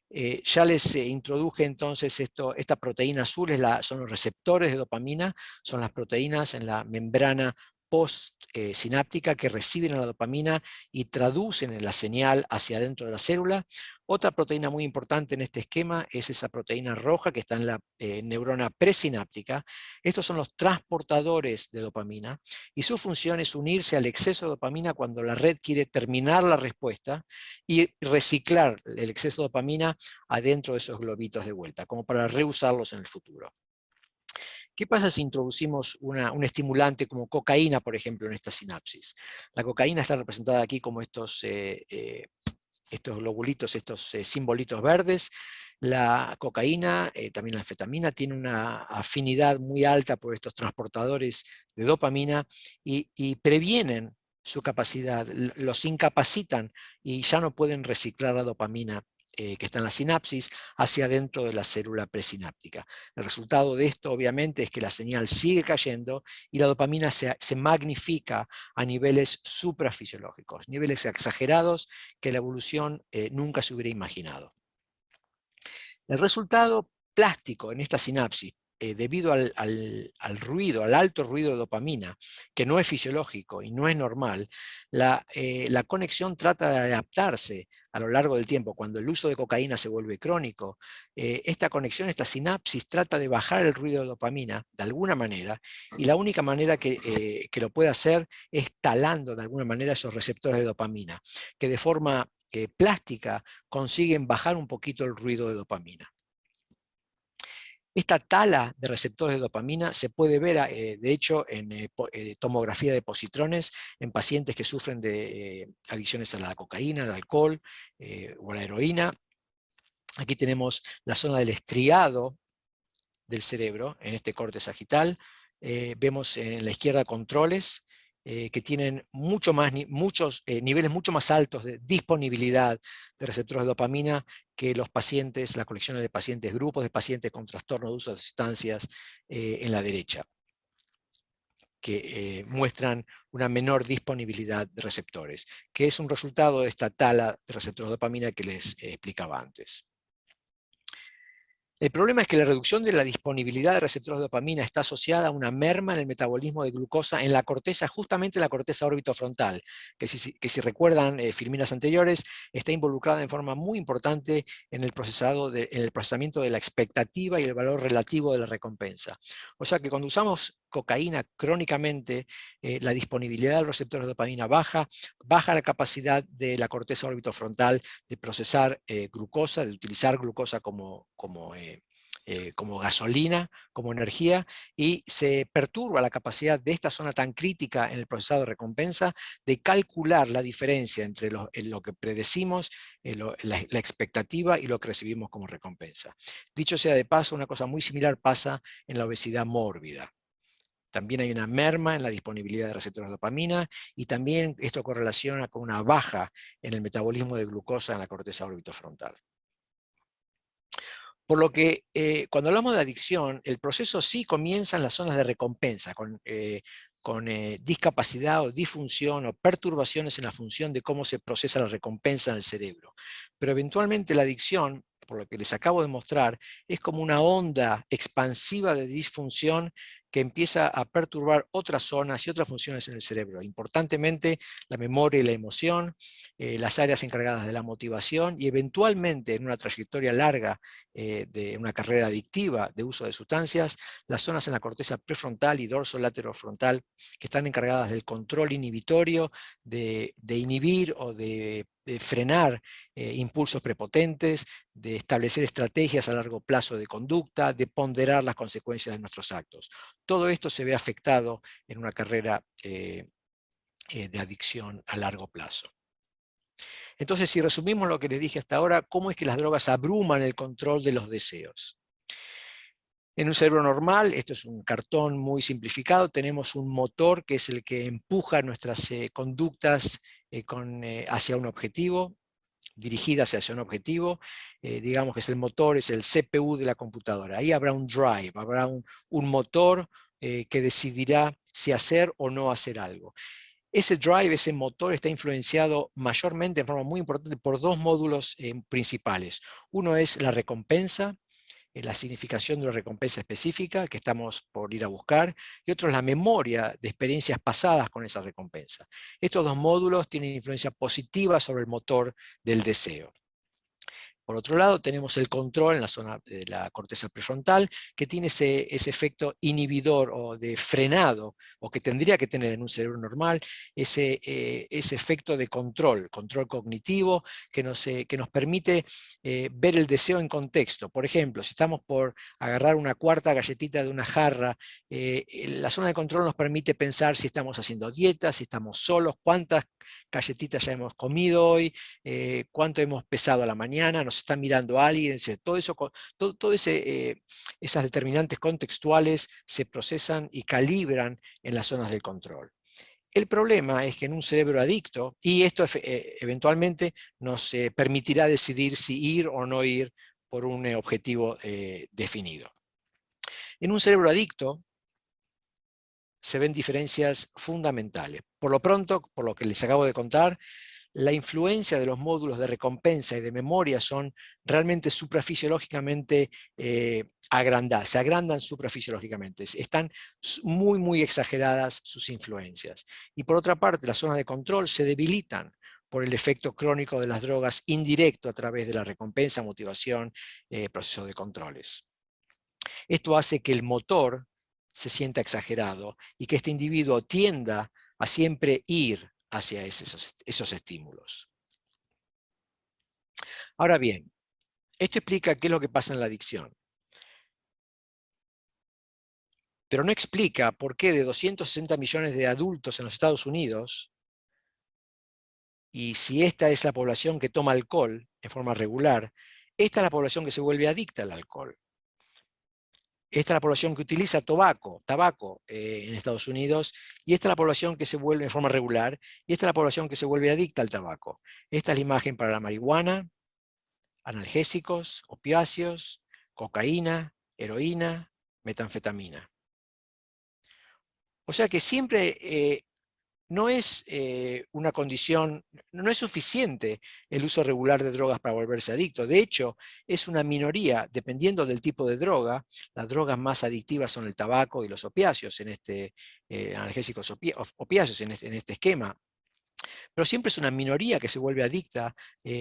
Ya les introduje entonces esta proteína azul, son los receptores de dopamina, son las proteínas en la membrana postsináptica que reciben a la dopamina y traducen la señal hacia adentro de la célula. Otra proteína muy importante en este esquema es esa proteína roja que está en la neurona presináptica. Estos son los transportadores de dopamina y su función es unirse al exceso de dopamina cuando la red quiere terminar la respuesta y reciclar el exceso de dopamina adentro de esos globitos de vuelta, como para reusarlos en el futuro. ¿Qué pasa si introducimos un estimulante como cocaína, por ejemplo, en esta sinapsis? La cocaína está representada aquí como estos globulitos, estos simbolitos verdes. La cocaína, también la anfetamina, tiene una afinidad muy alta por estos transportadores de dopamina y previenen su capacidad, los incapacitan y ya no pueden reciclar la dopamina que está en la sinapsis hacia adentro de la célula presináptica. El resultado de esto, obviamente, es que la señal sigue cayendo y la dopamina se magnifica a niveles suprafisiológicos, niveles exagerados que la evolución nunca se hubiera imaginado. El resultado plástico en esta sinapsis, debido al ruido, al alto ruido de dopamina, que no es fisiológico y no es normal, la conexión trata de adaptarse a lo largo del tiempo. Cuando el uso de cocaína se vuelve crónico, esta conexión, esta sinapsis, trata de bajar el ruido de dopamina de alguna manera, y la única manera que lo puede hacer es talando de alguna manera esos receptores de dopamina, que de forma plástica consiguen bajar un poquito el ruido de dopamina. Esta tala de receptores de dopamina se puede ver, de hecho, en tomografía de positrones en pacientes que sufren de adicciones a la cocaína, al alcohol o a la heroína. Aquí tenemos la zona del estriado del cerebro, en este corte sagital. Vemos en la izquierda controles que tienen muchos niveles mucho más altos de disponibilidad de receptores de dopamina que los pacientes, las colecciones de pacientes, grupos de pacientes con trastorno de uso de sustancias en la derecha, que muestran una menor disponibilidad de receptores, que es un resultado de esta tala de receptores de dopamina que les explicaba antes. El problema es que la reducción de la disponibilidad de receptores de dopamina está asociada a una merma en el metabolismo de glucosa en la corteza, justamente la corteza orbitofrontal, que si recuerdan filminas anteriores, está involucrada en forma muy importante en el procesamiento de la expectativa y el valor relativo de la recompensa. O sea que cuando usamos cocaína crónicamente, la disponibilidad de los receptores de dopamina baja la capacidad de la corteza orbitofrontal de procesar glucosa, de utilizar glucosa como gasolina, como energía, y se perturba la capacidad de esta zona tan crítica en el procesado de recompensa de calcular la diferencia entre lo que predecimos, la expectativa y lo que recibimos como recompensa. Dicho sea de paso, una cosa muy similar pasa en la obesidad mórbida. También hay una merma en la disponibilidad de receptores de dopamina y también esto correlaciona con una baja en el metabolismo de glucosa en la corteza orbitofrontal. Por lo que cuando hablamos de adicción, el proceso sí comienza en las zonas de recompensa, con discapacidad o disfunción o perturbaciones en la función de cómo se procesa la recompensa en el cerebro. Pero eventualmente la adicción, por lo que les acabo de mostrar, es como una onda expansiva de disfunción que empieza a perturbar otras zonas y otras funciones en el cerebro, importantemente la memoria y la emoción, las áreas encargadas de la motivación y eventualmente en una trayectoria larga de una carrera adictiva de uso de sustancias, las zonas en la corteza prefrontal y dorso-laterofrontal que están encargadas del control inhibitorio, de inhibir o de frenar impulsos prepotentes, de establecer estrategias a largo plazo de conducta, de ponderar las consecuencias de nuestros actos. Todo esto se ve afectado en una carrera de adicción a largo plazo. Entonces, si resumimos lo que les dije hasta ahora, ¿cómo es que las drogas abruman el control de los deseos? En un cerebro normal, esto es un cartón muy simplificado, tenemos un motor que es el que empuja nuestras conductas hacia un objetivo, dirigidas hacia un objetivo, digamos que es el motor, es el CPU de la computadora. Ahí habrá un drive, habrá un motor que decidirá si hacer o no hacer algo. Ese drive, ese motor está influenciado mayormente, en forma muy importante, por dos módulos principales. Uno es la recompensa, la significación de una recompensa específica que estamos por ir a buscar, y otro es la memoria de experiencias pasadas con esa recompensa. Estos dos módulos tienen influencia positiva sobre el motor del deseo. Por otro lado, tenemos el control en la zona de la corteza prefrontal, que tiene ese efecto inhibidor o de frenado, o que tendría que tener en un cerebro normal, ese efecto de control cognitivo, que nos permite ver el deseo en contexto. Por ejemplo, si estamos por agarrar una cuarta galletita de una jarra, la zona de control nos permite pensar si estamos haciendo dieta, si estamos solos, cuántas galletitas ya hemos comido hoy, cuánto hemos pesado a la mañana, nos está mirando alguien, todo eso, esas determinantes contextuales se procesan y calibran en las zonas del control. El problema es que en un cerebro adicto, y esto eventualmente nos permitirá decidir si ir o no ir por un objetivo definido. En un cerebro adicto se ven diferencias fundamentales. Por lo pronto, por lo que les acabo de contar, la influencia de los módulos de recompensa y de memoria son realmente suprafisiológicamente agrandadas, se agrandan suprafisiológicamente, están muy, muy exageradas sus influencias. Y por otra parte, las zonas de control se debilitan por el efecto crónico de las drogas indirecto a través de la recompensa, motivación, proceso de controles. Esto hace que el motor se sienta exagerado y que este individuo tienda a siempre ir hacia esos estímulos. Ahora bien, esto explica qué es lo que pasa en la adicción. Pero no explica por qué de 260 millones de adultos en los Estados Unidos, y si esta es la población que toma alcohol en forma regular, esta es la población que se vuelve adicta al alcohol. Esta es la población que utiliza tabaco en Estados Unidos, y esta es la población que se vuelve en forma regular, y esta es la población que se vuelve adicta al tabaco. Esta es la imagen para la marihuana, analgésicos, opiáceos, cocaína, heroína, metanfetamina. O sea que siempre no es una condición, no es suficiente el uso regular de drogas para volverse adicto. De hecho, es una minoría, dependiendo del tipo de droga. Las drogas más adictivas son el tabaco y los opiáceos, analgésicos opiáceos en este esquema. Pero siempre es una minoría que se vuelve adicta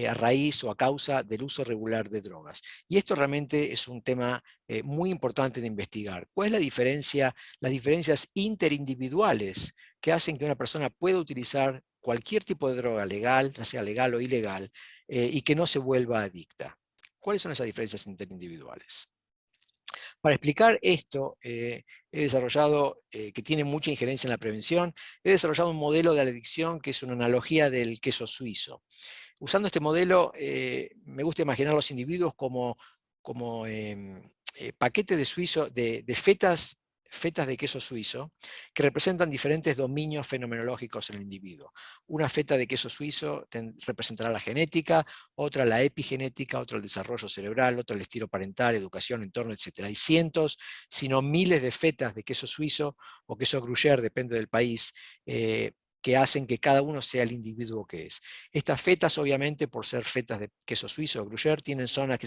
a raíz o a causa del uso regular de drogas. Y esto realmente es un tema muy importante de investigar. ¿Cuál es la diferencia, las diferencias interindividuales que hacen que una persona pueda utilizar cualquier tipo de droga legal, ya sea legal o ilegal, y que no se vuelva adicta? ¿Cuáles son esas diferencias interindividuales? Para explicar esto, he desarrollado, que tiene mucha injerencia en la prevención, he desarrollado un modelo de la adicción que es una analogía del queso suizo. Usando este modelo, me gusta imaginar a los individuos como paquetes de fetas de queso suizo que representan diferentes dominios fenomenológicos en el individuo. Una feta de queso suizo representará la genética, otra la epigenética, otra el desarrollo cerebral, otra el estilo parental, educación, entorno, etc. Hay cientos, si no miles de fetas de queso suizo o queso gruyère, depende del país, que hacen que cada uno sea el individuo que es. Estas fetas, obviamente, por ser fetas de queso suizo o gruyère, tienen zonas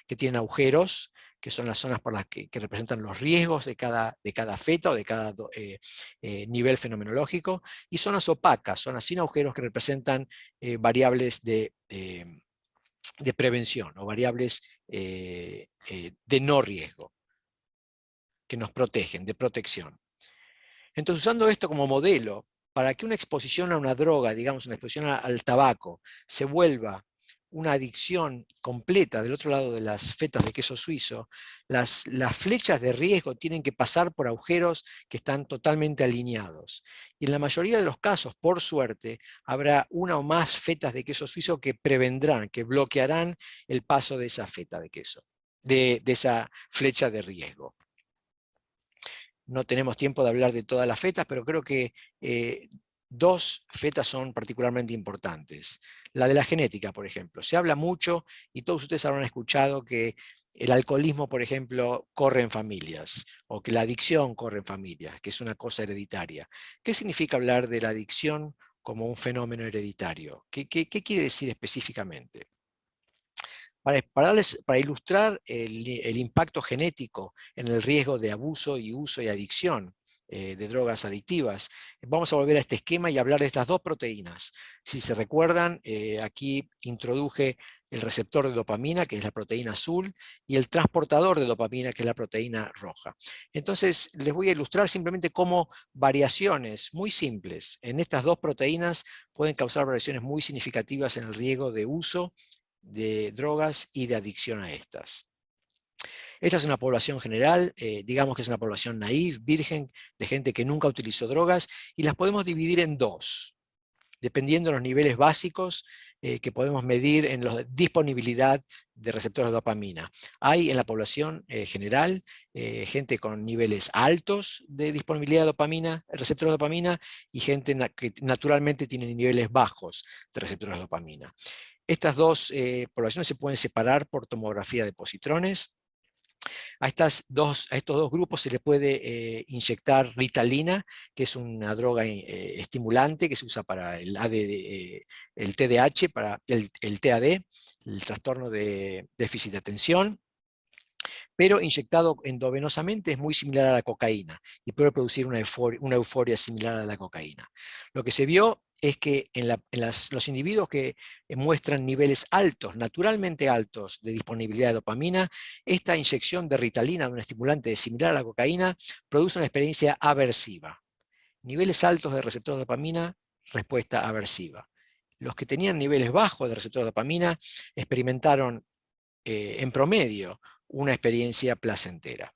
que tienen agujeros, que son las zonas por las que representan los riesgos de cada feta o de cada nivel fenomenológico, y zonas opacas, zonas sin agujeros que representan variables de prevención o variables de no riesgo, que nos protegen, de protección. Entonces, usando esto como modelo, para que una exposición a una droga, digamos una exposición al tabaco, se vuelva una adicción completa del otro lado de las fetas de queso suizo, las flechas de riesgo tienen que pasar por agujeros que están totalmente alineados. Y en la mayoría de los casos, por suerte, habrá una o más fetas de queso suizo que prevendrán, que bloquearán el paso de esa feta de queso, de esa flecha de riesgo. No tenemos tiempo de hablar de todas las fetas, pero creo que dos fetas son particularmente importantes. La de la genética, por ejemplo. Se habla mucho, y todos ustedes habrán escuchado, que el alcoholismo, por ejemplo, corre en familias, o que la adicción corre en familias, que es una cosa hereditaria. ¿Qué significa hablar de la adicción como un fenómeno hereditario? ¿Qué quiere decir específicamente? Para ilustrar el impacto genético en el riesgo de abuso y uso y adicción de drogas adictivas, vamos a volver a este esquema y hablar de estas dos proteínas. Si se recuerdan, aquí introduje el receptor de dopamina, que es la proteína azul, y el transportador de dopamina, que es la proteína roja. Entonces, les voy a ilustrar simplemente cómo variaciones muy simples en estas dos proteínas pueden causar variaciones muy significativas en el riesgo de uso de drogas y de adicción a estas. Esta es una población general, digamos que es una población naïve, virgen, de gente que nunca utilizó drogas, y las podemos dividir en dos, dependiendo de los niveles básicos que podemos medir en la disponibilidad de receptores de dopamina. Hay en la población general gente con niveles altos de disponibilidad de dopamina, receptores de dopamina, y gente que naturalmente tiene niveles bajos de receptores de dopamina. Estas dos poblaciones se pueden separar por tomografía de positrones. A estos dos grupos se le puede inyectar Ritalina, que es una droga estimulante que se usa para el TDAH, para el TAD, el trastorno de déficit de atención, pero inyectado endovenosamente es muy similar a la cocaína y puede producir una euforia similar a la cocaína. Lo que se vio es que en los individuos que muestran niveles altos, naturalmente altos, de disponibilidad de dopamina, esta inyección de Ritalina, de un estimulante similar a la cocaína, produce una experiencia aversiva. Niveles altos de receptor de dopamina, respuesta aversiva. Los que tenían niveles bajos de receptor de dopamina experimentaron en promedio una experiencia placentera.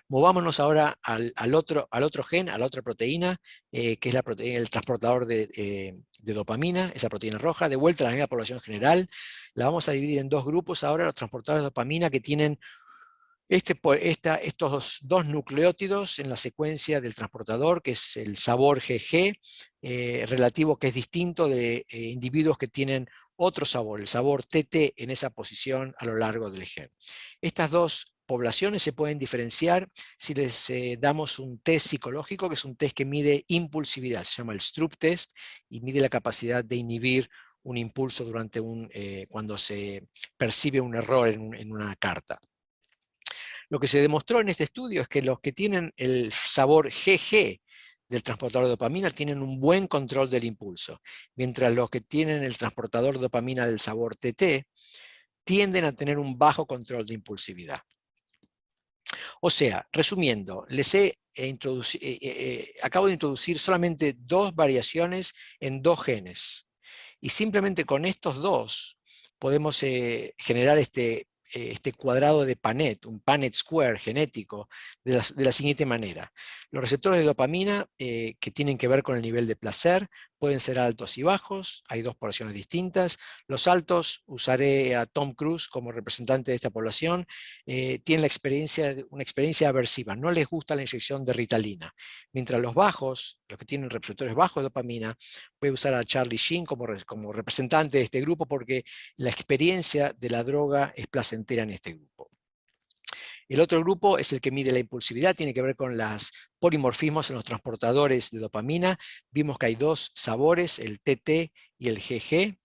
Movámonos ahora al otro gen, a la otra proteína, que es el transportador de dopamina, esa proteína roja. De vuelta a la misma población general, la vamos a dividir en dos grupos ahora, los transportadores de dopamina que tienen estos dos nucleótidos en la secuencia del transportador, que es el sabor GG, relativo, que es distinto de individuos que tienen otro sabor, el sabor TT, en esa posición a lo largo del gen. Estas dos poblaciones se pueden diferenciar si les damos un test psicológico, que es un test que mide impulsividad, se llama el Stroop test, y mide la capacidad de inhibir un impulso durante cuando se percibe un error en una carta. Lo que se demostró en este estudio es que los que tienen el sabor GG del transportador de dopamina tienen un buen control del impulso, mientras los que tienen el transportador de dopamina del sabor TT tienden a tener un bajo control de impulsividad. O sea, resumiendo, acabo de introducir solamente dos variaciones en dos genes, y simplemente con estos dos podemos generar este cuadrado de Panet, un Panet square genético, de la siguiente manera. Los receptores de dopamina que tienen que ver con el nivel de placer pueden ser altos y bajos, hay dos poblaciones distintas. Los altos, usaré a Tom Cruise como representante de esta población, tienen una experiencia aversiva, no les gusta la inyección de Ritalina. Mientras los bajos, los que tienen receptores bajos de dopamina, voy a usar a Charlie Sheen como representante de este grupo, porque la experiencia de la droga es placentera en este grupo. El otro grupo es el que mide la impulsividad, tiene que ver con los polimorfismos en los transportadores de dopamina. Vimos que hay dos sabores, el TT y el GG.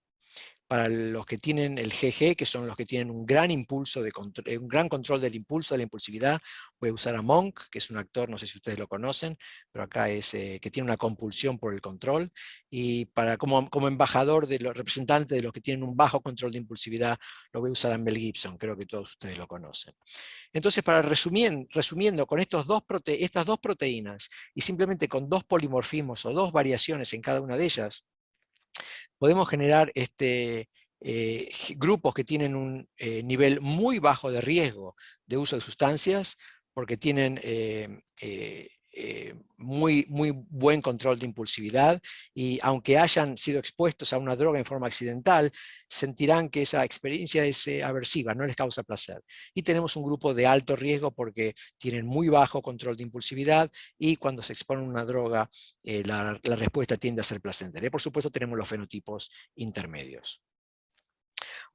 Para los que tienen el GG, que son los que tienen un gran impulso un gran control del impulso, de la impulsividad, voy a usar a Monk, que es un actor, no sé si ustedes lo conocen, pero acá es que tiene una compulsión por el control, y como embajador de los representantes de los que tienen un bajo control de impulsividad, lo voy a usar a Mel Gibson, creo que todos ustedes lo conocen. Entonces, resumiendo, con estas dos proteínas, y simplemente con dos polimorfismos o dos variaciones en cada una de ellas, podemos generar grupos que tienen un nivel muy bajo de riesgo de uso de sustancias, porque tienen muy buen control de impulsividad, y aunque hayan sido expuestos a una droga en forma accidental, sentirán que esa experiencia es aversiva, no les causa placer. Y tenemos un grupo de alto riesgo porque tienen muy bajo control de impulsividad, y cuando se exponen a una droga, la respuesta tiende a ser placentera. Y por supuesto tenemos los fenotipos intermedios.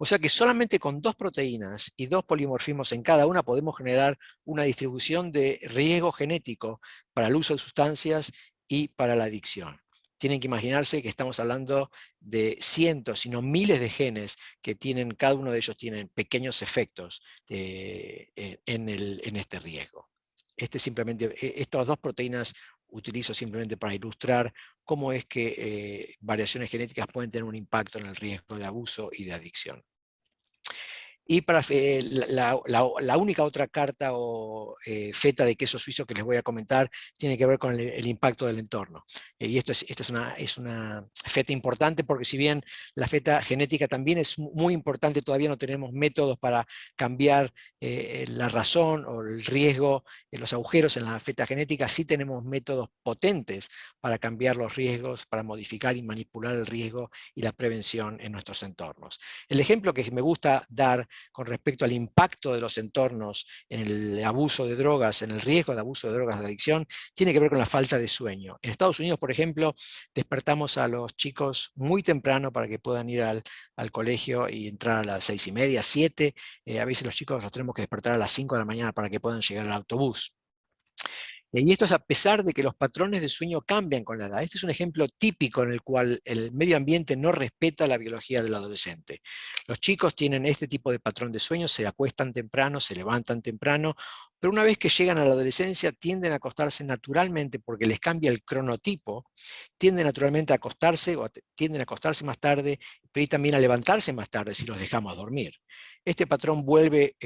O sea que solamente con dos proteínas y dos polimorfismos en cada una podemos generar una distribución de riesgo genético para el uso de sustancias y para la adicción. Tienen que imaginarse que estamos hablando de cientos, sino miles de genes que cada uno de ellos tienen pequeños efectos en este riesgo. Estas dos proteínas utilizo simplemente para ilustrar cómo es que variaciones genéticas pueden tener un impacto en el riesgo de abuso y de adicción. Y para la única otra carta o feta de queso suizo que les voy a comentar tiene que ver con el impacto del entorno. Y esto es una feta importante, porque si bien la feta genética también es muy importante, todavía no tenemos métodos para cambiar la razón o el riesgo, los agujeros en la feta genética. Sí tenemos métodos potentes para cambiar los riesgos, para modificar y manipular el riesgo y la prevención en nuestros entornos. El ejemplo que me gusta dar con respecto al impacto de los entornos en el abuso de drogas, en el riesgo de abuso de drogas de adicción, tiene que ver con la falta de sueño. En Estados Unidos, por ejemplo, despertamos a los chicos muy temprano para que puedan ir al colegio y entrar a las 6:30, 7. A veces los chicos los tenemos que despertar a las 5 de la mañana para que puedan llegar al autobús. Y esto es a pesar de que los patrones de sueño cambian con la edad. Este es un ejemplo típico en el cual el medio ambiente no respeta la biología del adolescente. Los chicos tienen este tipo de patrón de sueño, se acuestan temprano, se levantan temprano, pero una vez que llegan a la adolescencia tienden a acostarse naturalmente porque les cambia el cronotipo, tienden naturalmente a acostarse o tienden a acostarse más tarde, pero también a levantarse más tarde si los dejamos dormir. Este patrón vuelve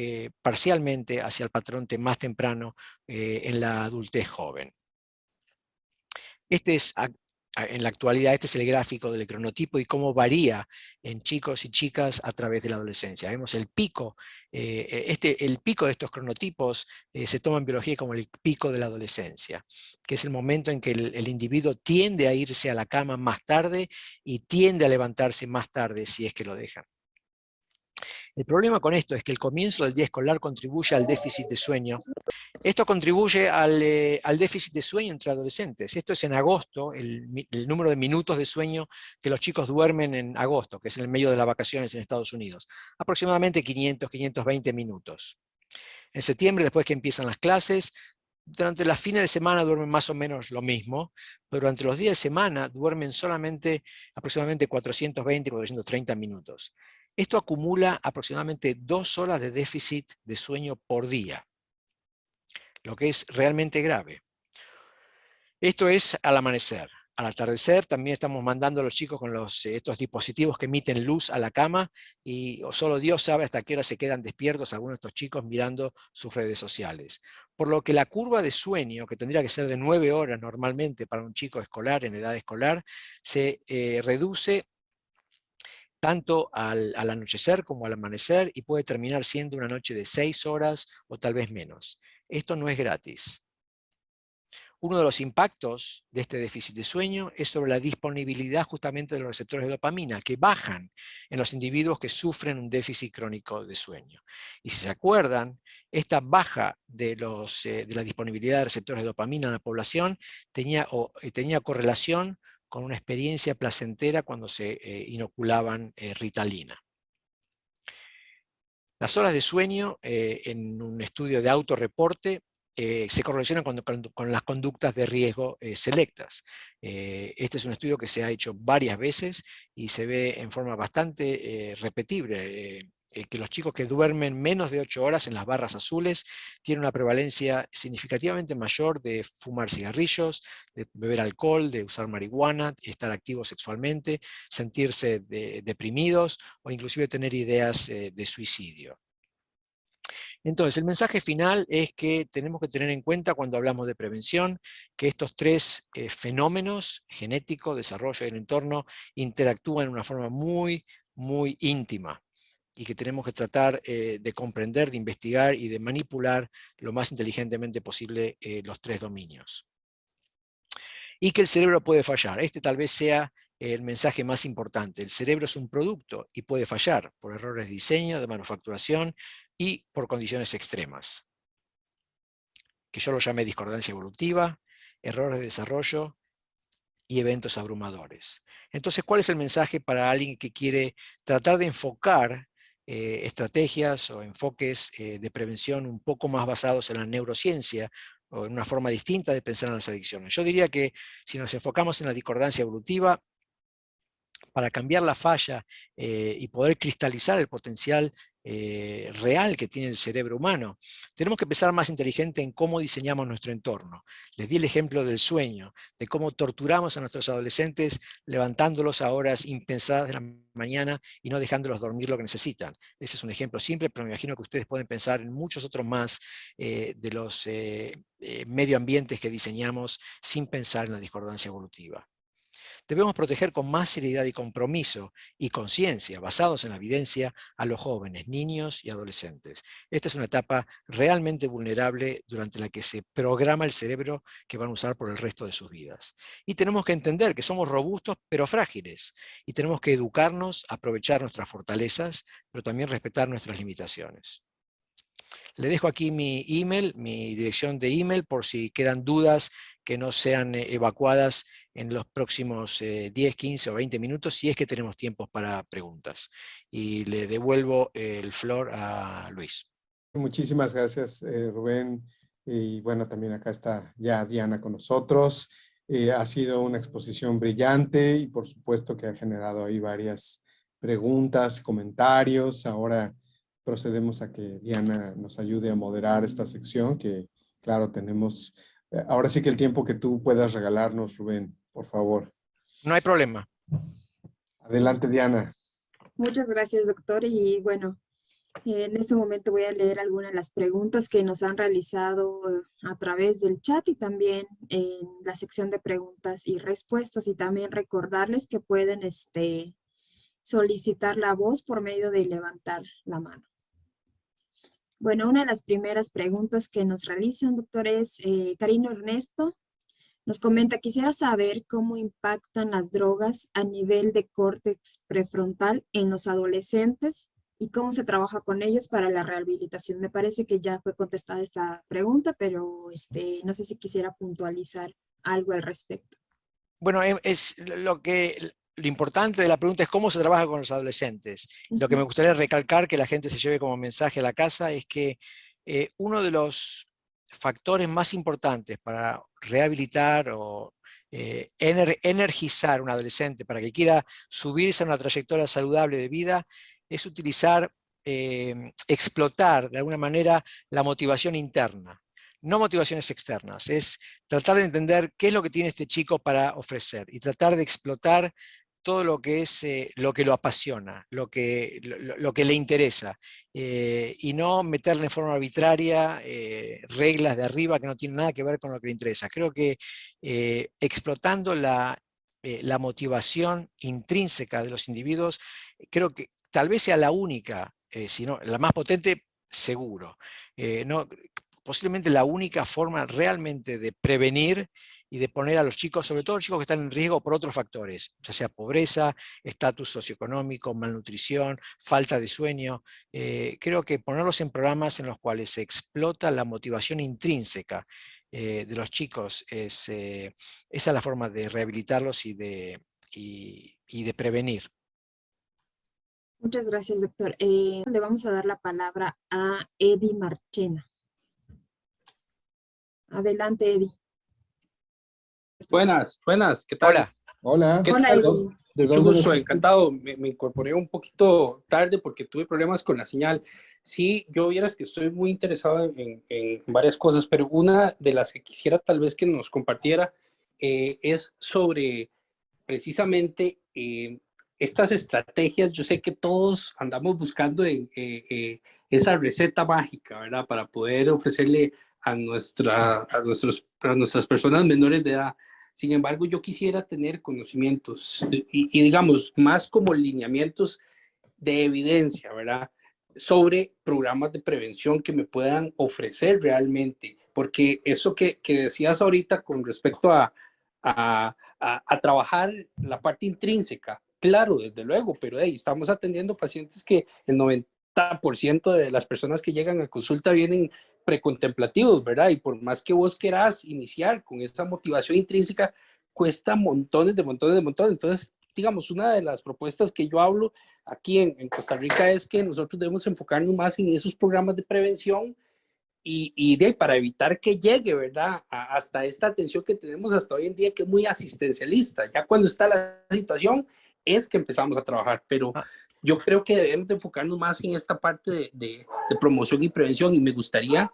parcialmente hacia el patrón más temprano en la adultez joven. En la actualidad, este es el gráfico del cronotipo y cómo varía en chicos y chicas a través de la adolescencia. Vemos el pico. El pico de estos cronotipos se toma en biología como el pico de la adolescencia, que es el momento en que el individuo tiende a irse a la cama más tarde y tiende a levantarse más tarde si es que lo dejan. El problema con esto es que el comienzo del día escolar contribuye al déficit de sueño. Esto contribuye al déficit de sueño entre adolescentes. Esto es en agosto, el número de minutos de sueño que los chicos duermen en agosto, que es en el medio de las vacaciones en Estados Unidos. Aproximadamente 500, 520 minutos. En septiembre, después que empiezan las clases, durante las fines de semana duermen más o menos lo mismo, pero durante los días de semana duermen solamente aproximadamente 420, 430 minutos. Esto acumula aproximadamente 2 horas de déficit de sueño por día, lo que es realmente grave. Esto es al amanecer. Al atardecer también estamos mandando a los chicos con estos dispositivos que emiten luz a la cama, y solo Dios sabe hasta qué hora se quedan despiertos algunos de estos chicos mirando sus redes sociales. Por lo que la curva de sueño, que tendría que ser de 9 horas normalmente para un chico escolar, en edad escolar, se reduce tanto al anochecer como al amanecer, y puede terminar siendo una noche de 6 horas o tal vez menos. Esto no es gratis. Uno de los impactos de este déficit de sueño es sobre la disponibilidad justamente de los receptores de dopamina, que bajan en los individuos que sufren un déficit crónico de sueño. Y si se acuerdan, esta baja de la disponibilidad de receptores de dopamina en la población tenía correlación con una experiencia placentera cuando se inoculaban Ritalina. Las horas de sueño en un estudio de autorreporte se correlacionan con las conductas de riesgo selectas. Este es un estudio que se ha hecho varias veces y se ve en forma bastante repetible, que los chicos que duermen menos de 8 horas en las barras azules tienen una prevalencia significativamente mayor de fumar cigarrillos, de beber alcohol, de usar marihuana, estar activos sexualmente, sentirse deprimidos o inclusive tener ideas de suicidio. Entonces, el mensaje final es que tenemos que tener en cuenta cuando hablamos de prevención que estos tres fenómenos, genético, desarrollo y el entorno, interactúan de una forma muy, muy íntima y que tenemos que tratar de comprender, de investigar y de manipular lo más inteligentemente posible los tres dominios. Y que el cerebro puede fallar. Este tal vez sea el mensaje más importante. El cerebro es un producto y puede fallar por errores de diseño, de manufacturación y por condiciones extremas, que yo lo llamé discordancia evolutiva, errores de desarrollo y eventos abrumadores. Entonces, ¿cuál es el mensaje para alguien que quiere tratar de enfocar estrategias o enfoques de prevención un poco más basados en la neurociencia o en una forma distinta de pensar en las adicciones? Yo diría que si nos enfocamos en la discordancia evolutiva, para cambiar la falla y poder cristalizar el potencial real que tiene el cerebro humano, tenemos que pensar más inteligente en cómo diseñamos nuestro entorno. Les di el ejemplo del sueño, de cómo torturamos a nuestros adolescentes levantándolos a horas impensadas de la mañana y no dejándolos dormir lo que necesitan. Ese es un ejemplo simple, pero me imagino que ustedes pueden pensar en muchos otros más de los medio ambientes que diseñamos sin pensar en la discordancia evolutiva. Debemos proteger con más seriedad y compromiso y conciencia, basados en la evidencia, a los jóvenes, niños y adolescentes. Esta es una etapa realmente vulnerable durante la que se programa el cerebro que van a usar por el resto de sus vidas. Y tenemos que entender que somos robustos pero frágiles, y tenemos que educarnos, aprovechar nuestras fortalezas, pero también respetar nuestras limitaciones. Le dejo aquí mi email, mi dirección de email, por si quedan dudas que no sean evacuadas en los próximos 10, 15 o 20 minutos, si es que tenemos tiempo para preguntas. Y le devuelvo el floor a Luis. Muchísimas gracias, Rubén. Y bueno, también acá está ya Diana con nosotros. Ha sido una exposición brillante y por supuesto que ha generado ahí varias preguntas, comentarios. Ahora procedemos a que Diana nos ayude a moderar esta sección, que claro, tenemos ahora sí que el tiempo que tú puedas regalarnos, Rubén, por favor. No hay problema. Adelante, Diana. Muchas gracias, doctor. Y bueno, en este momento voy a leer algunas de las preguntas que nos han realizado a través del chat y también en la sección de preguntas y respuestas, y también recordarles que pueden solicitar la voz por medio de levantar la mano. Bueno, una de las primeras preguntas que nos realizan, doctor, es Karina Ernesto. Nos comenta: quisiera saber cómo impactan las drogas a nivel de córtex prefrontal en los adolescentes y cómo se trabaja con ellos para la rehabilitación. Me parece que ya fue contestada esta pregunta, pero no sé si quisiera puntualizar algo al respecto. Bueno, lo importante de la pregunta es cómo se trabaja con los adolescentes. Lo que me gustaría recalcar, que la gente se lleve como mensaje a la casa, es que uno de los factores más importantes para rehabilitar o energizar a un adolescente para que quiera subirse a una trayectoria saludable de vida es utilizar, explotar de alguna manera la motivación interna. No motivaciones externas, es tratar de entender qué es lo que tiene este chico para ofrecer y tratar de explotar todo lo que es lo que lo apasiona, lo que le interesa, y no meterle en forma arbitraria reglas de arriba que no tienen nada que ver con lo que le interesa. Creo que explotando la motivación intrínseca de los individuos, creo que tal vez sea la única, si no la más potente, seguro. Posiblemente la única forma realmente de prevenir y de poner a los chicos, sobre todo los chicos que están en riesgo por otros factores, ya sea pobreza, estatus socioeconómico, malnutrición, falta de sueño. Creo que ponerlos en programas en los cuales se explota la motivación intrínseca de los chicos, esa es la forma de rehabilitarlos y de prevenir. Muchas gracias, doctor. Le vamos a dar la palabra a Eddie Marchena. Adelante, Eddie. Buenas, buenas, ¿qué tal? Hola. Hola, ¿Qué Hola, tal? Eddie. ¿de Mucho dónde nos gusto, escuchas? encantado. Me incorporé un poquito tarde porque tuve problemas con la señal. Sí, yo vieras que estoy muy interesado en varias cosas, pero una de las que quisiera tal vez que nos compartiera es sobre precisamente estas estrategias. Yo sé que todos andamos buscando esa receta mágica, ¿verdad? Para poder ofrecerle a nuestras personas menores de edad. Sin embargo, yo quisiera tener conocimientos y digamos, más como lineamientos de evidencia, ¿verdad? Sobre programas de prevención que me puedan ofrecer realmente. Porque eso que decías ahorita con respecto a trabajar la parte intrínseca, claro, desde luego, pero hey, estamos atendiendo pacientes que el 90% de las personas que llegan a consulta vienen precontemplativos, ¿verdad? Y por más que vos querás iniciar con esa motivación intrínseca, cuesta montones de montones de montones. Entonces, digamos, una de las propuestas que yo hablo aquí en Costa Rica es que nosotros debemos enfocarnos más en esos programas de prevención para evitar que llegue, ¿verdad? Hasta esta atención que tenemos hasta hoy en día, que es muy asistencialista. Ya cuando está la situación es que empezamos a trabajar, pero Ah, yo creo que debemos de enfocarnos más en esta parte de promoción y prevención, y me gustaría,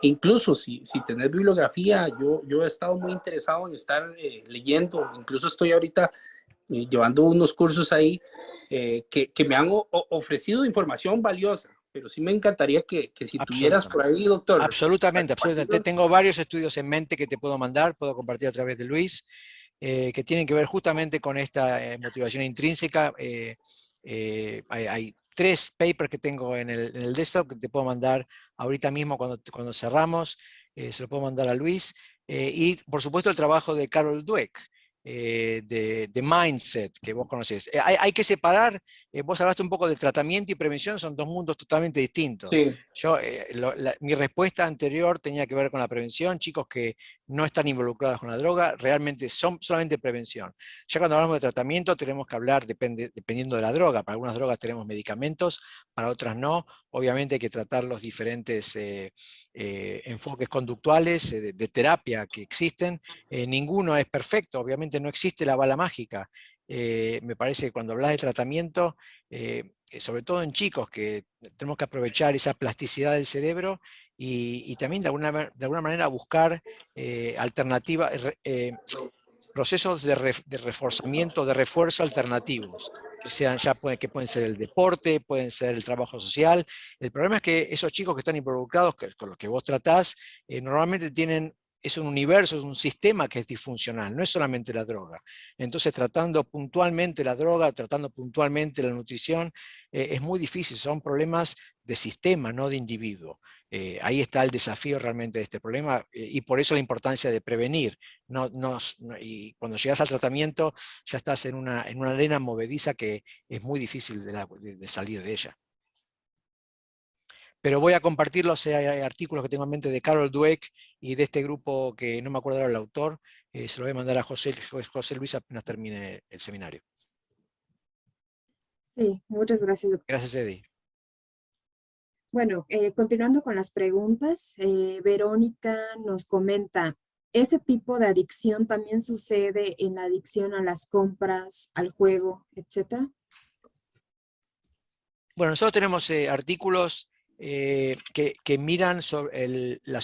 incluso si tenés bibliografía, yo he estado muy interesado en estar leyendo, incluso estoy ahorita llevando unos cursos ahí que me han ofrecido información valiosa, pero sí me encantaría que si tuvieras por absolutamente. ahí, doctor, Absolutamente, absolutamente. compartirlos. Tengo varios estudios en mente que te puedo mandar, puedo compartir a través de Luis, que tienen que ver justamente con esta motivación intrínseca. Hay 3 papers que tengo en el desktop que te puedo mandar ahorita mismo cuando cerramos, se lo puedo mandar a Luis. Y por supuesto el trabajo de Carol Dweck, de Mindset, que vos conocés. Hay que separar, vos hablaste un poco de tratamiento y prevención, son dos mundos totalmente distintos. Sí, Yo, mi respuesta anterior tenía que ver con la prevención, chicos que no están involucrados con la droga, realmente son solamente prevención. Ya cuando hablamos de tratamiento tenemos que hablar, dependiendo de la droga, para algunas drogas tenemos medicamentos, para otras no, obviamente hay que tratar los diferentes enfoques conductuales de terapia que existen. Ninguno es perfecto, obviamente no existe la bala mágica. Me parece que cuando hablas de tratamiento, sobre todo en chicos, que tenemos que aprovechar esa plasticidad del cerebro y también de alguna manera buscar alternativas, procesos de reforzamiento, de refuerzo alternativos, que sean que pueden ser el deporte, pueden ser el trabajo social. El problema es que esos chicos que están involucrados, con los que vos tratás, normalmente es un universo, es un sistema que es disfuncional, no es solamente la droga. Entonces, tratando puntualmente la droga, tratando puntualmente la nutrición, es muy difícil, son problemas de sistema, no de individuo. Ahí está el desafío realmente de este problema, y por eso la importancia de prevenir. Y cuando llegas al tratamiento ya estás en una arena movediza que es muy difícil de salir de ella. Pero voy a compartir los artículos que tengo en mente de Carol Dweck y de este grupo que no me acuerdo ahora el autor. Se lo voy a mandar a José Luis apenas termine el seminario. Sí, muchas gracias, doctor. Gracias, Eddie. Bueno, continuando con las preguntas, Verónica nos comenta, ¿ese tipo de adicción también sucede en la adicción a las compras, al juego, etcétera? Bueno, nosotros tenemos artículos que miran sobre la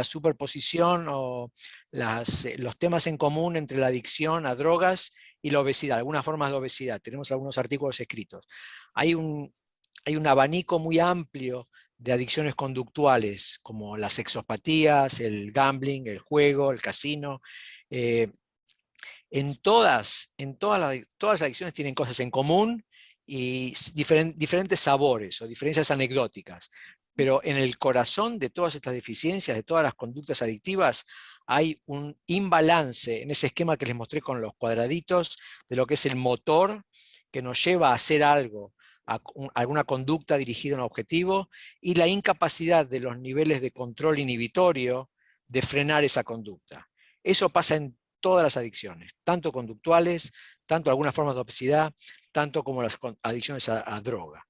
superposición o los temas en común entre la adicción a drogas y la obesidad, algunas formas de obesidad. Tenemos algunos artículos escritos. Hay un abanico muy amplio de adicciones conductuales, como las sexopatías, el gambling, el juego, el casino. Todas las adicciones tienen cosas en común y diferentes sabores o diferencias anecdóticas. Pero en el corazón de todas estas deficiencias, de todas las conductas adictivas, hay un imbalance en ese esquema que les mostré con los cuadraditos de lo que es el motor que nos lleva a hacer algo, alguna conducta dirigida a un objetivo, y la incapacidad de los niveles de control inhibitorio de frenar esa conducta. Eso pasa en todas las adicciones, tanto conductuales, tanto algunas formas de obesidad, tanto como las adicciones a droga.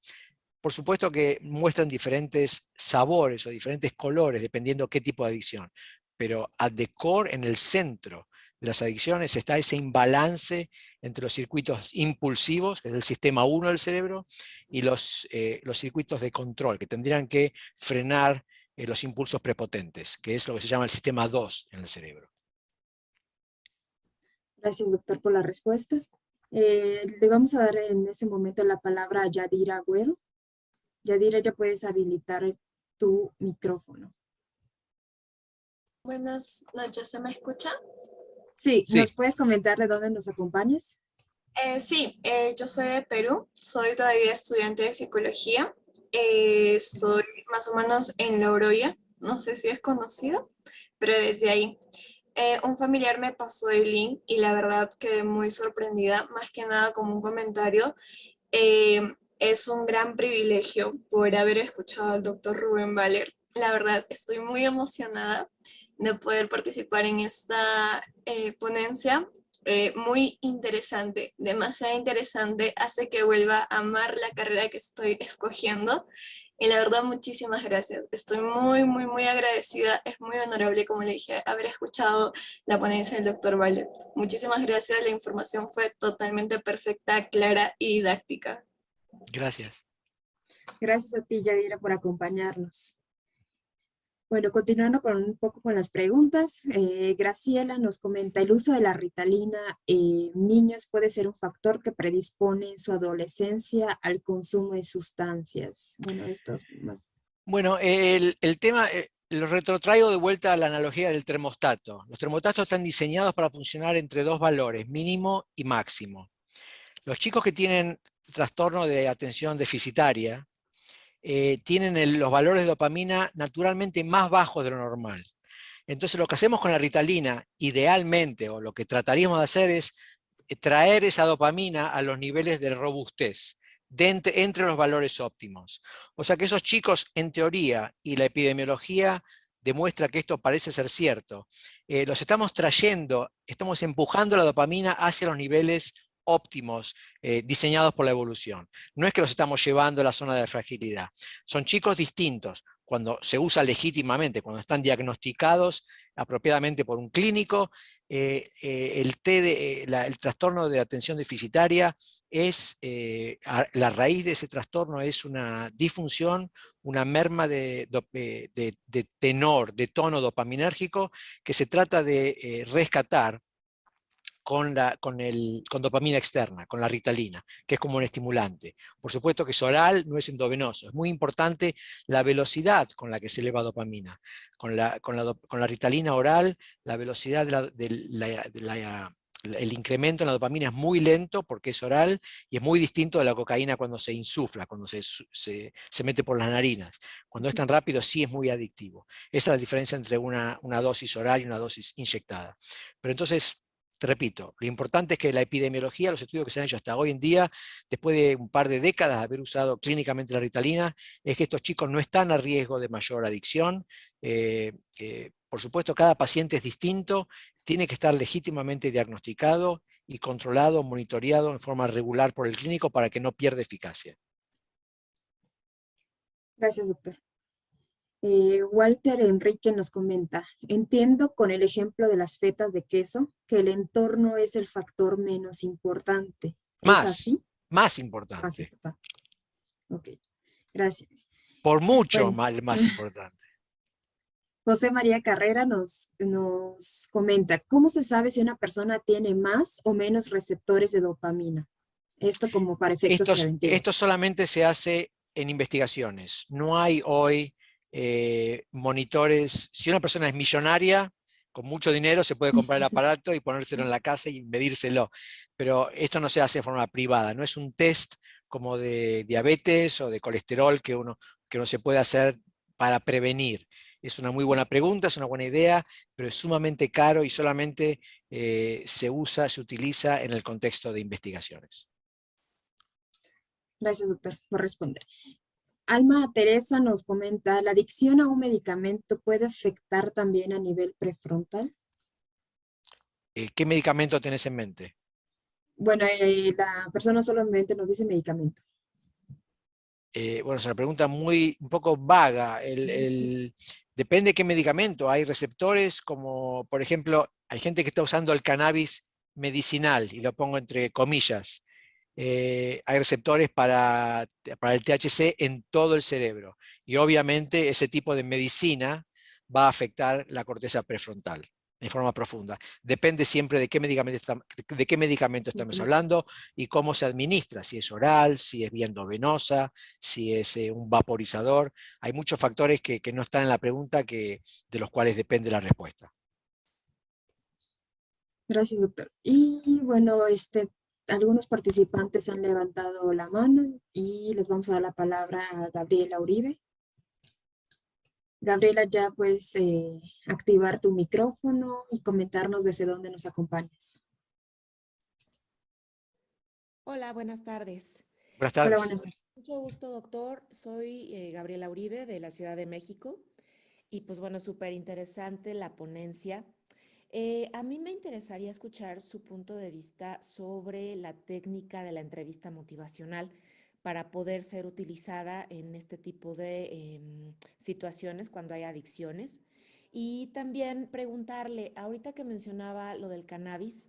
Por supuesto que muestran diferentes sabores o diferentes colores, dependiendo qué tipo de adicción. Pero at the core, en el centro de las adicciones, está ese imbalance entre los circuitos impulsivos, que es el sistema 1 del cerebro, y los circuitos de control, que tendrían que frenar los impulsos prepotentes, que es lo que se llama el sistema 2 en el cerebro. Gracias, doctor, por la respuesta. Le vamos a dar en este momento la palabra a Yadira Agüero. Yadira, ya puedes habilitar tu micrófono. Buenas noches, ¿se me escucha? Sí, Sí. ¿nos puedes comentar de dónde nos acompañas? Sí, yo soy de Perú, soy todavía estudiante de psicología, soy más o menos en La Oroya, no sé si es conocido, pero desde ahí. Un familiar me pasó el link y la verdad quedé muy sorprendida, más que nada como un comentario. Es un gran privilegio por haber escuchado al doctor Rubén Valer. La verdad, estoy muy emocionada de poder participar en esta ponencia. Muy interesante, demasiado interesante, hace que vuelva a amar la carrera que estoy escogiendo. Y la verdad, muchísimas gracias. Estoy muy, muy, muy agradecida. Es muy honorable, como le dije, haber escuchado la ponencia del doctor Valer. Muchísimas gracias. La información fue totalmente perfecta, clara y didáctica. Gracias. Gracias a ti, Yadira, por acompañarnos. Bueno, continuando con un poco con las preguntas, Graciela nos comenta, ¿el uso de la Ritalina en niños puede ser un factor que predispone en su adolescencia al consumo de sustancias? Bueno, esto es más... Bueno, el tema, lo retrotraigo de vuelta a la analogía del termostato. Los termostatos están diseñados para funcionar entre dos valores, mínimo y máximo. Los chicos que tienen trastorno de atención deficitaria tienen los valores de dopamina naturalmente más bajos de lo normal. Entonces lo que hacemos con la Ritalina, idealmente, o lo que trataríamos de hacer es traer esa dopamina a los niveles de robustez, entre los valores óptimos. O sea que esos chicos, en teoría, y la epidemiología demuestra que esto parece ser cierto, los estamos trayendo, estamos empujando la dopamina hacia los niveles óptimos diseñados por la evolución. No es que los estamos llevando a la zona de fragilidad. Son chicos distintos. Cuando se usa legítimamente, cuando están diagnosticados apropiadamente por un clínico, el trastorno de atención deficitaria es, la raíz de ese trastorno es una disfunción, una merma de tenor, de tono dopaminérgico que se trata de rescatar con dopamina externa, con la Ritalina, que es como un estimulante. Por supuesto que es oral, no es endovenoso. Es muy importante la velocidad con la que se eleva dopamina. Con la Ritalina oral, la velocidad el incremento en la dopamina es muy lento porque es oral y es muy distinto de la cocaína cuando se insufla, cuando se mete por las narinas. Cuando es tan rápido sí es muy adictivo. Esa es la diferencia entre una dosis oral y una dosis inyectada. Pero entonces, te repito, lo importante es que la epidemiología, los estudios que se han hecho hasta hoy en día, después de un par de décadas de haber usado clínicamente la Ritalina, es que estos chicos no están a riesgo de mayor adicción. Por supuesto, cada paciente es distinto, tiene que estar legítimamente diagnosticado y controlado, monitoreado en forma regular por el clínico para que no pierda eficacia. Gracias, doctor. Walter Enrique nos comenta, entiendo con el ejemplo de las fetas de queso que el entorno es el factor menos importante. ¿Es así? Más Más importante. importante. Ok, gracias. Por mucho Bueno, más importante. José María Carrera nos comenta, ¿cómo se sabe si una persona tiene más o menos receptores de dopamina? Esto como para efectos preventivos. Esto solamente se hace en investigaciones. No hay hoy monitores. Si una persona es millonaria, con mucho dinero se puede comprar el aparato y ponérselo en la casa y medírselo. Pero esto no se hace de forma privada. No es un test como de diabetes o de colesterol que uno se puede hacer para prevenir. Es una muy buena pregunta, es una buena idea, pero es sumamente caro y solamente se utiliza en el contexto de investigaciones. Gracias, doctor, por responder. Alma Teresa nos comenta, ¿la adicción a un medicamento puede afectar también a nivel prefrontal? ¿Qué medicamento tenés en mente? Bueno, la persona solamente nos dice medicamento. Bueno, es una pregunta un poco vaga. Depende de qué medicamento. Hay receptores como, por ejemplo, hay gente que está usando el cannabis medicinal, y lo pongo entre comillas. Hay receptores para el THC en todo el cerebro. Y obviamente ese tipo de medicina va a afectar la corteza prefrontal de forma profunda. Depende siempre de qué medicamento estamos hablando y cómo se administra, si es oral, si es vía endovenosa, si es un vaporizador. Hay muchos factores que no están en la pregunta de los cuales depende la respuesta. Gracias, doctor. Y bueno, algunos participantes han levantado la mano y les vamos a dar la palabra a Gabriela Uribe. Gabriela, ya puedes activar tu micrófono y comentarnos desde dónde nos acompañas. Hola, buenas tardes. Buenas Hola, tardes. buenas tardes. Mucho gusto, doctor. Soy Gabriela Uribe de la Ciudad de México y pues bueno, súper interesante la ponencia. A mí me interesaría escuchar su punto de vista sobre la técnica de la entrevista motivacional para poder ser utilizada en este tipo de situaciones cuando hay adicciones. Y también preguntarle, ahorita que mencionaba lo del cannabis,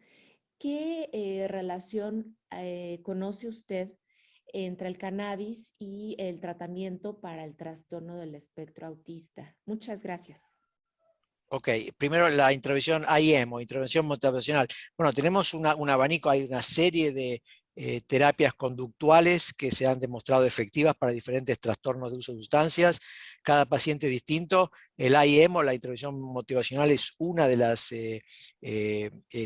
¿qué relación conoce usted entre el cannabis y el tratamiento para el trastorno del espectro autista? Muchas gracias. Ok, primero la intervención IM o intervención motivacional. Bueno, tenemos un abanico, hay una serie de terapias conductuales que se han demostrado efectivas para diferentes trastornos de uso de sustancias. Cada paciente es distinto. El IM o la intervención motivacional es una de las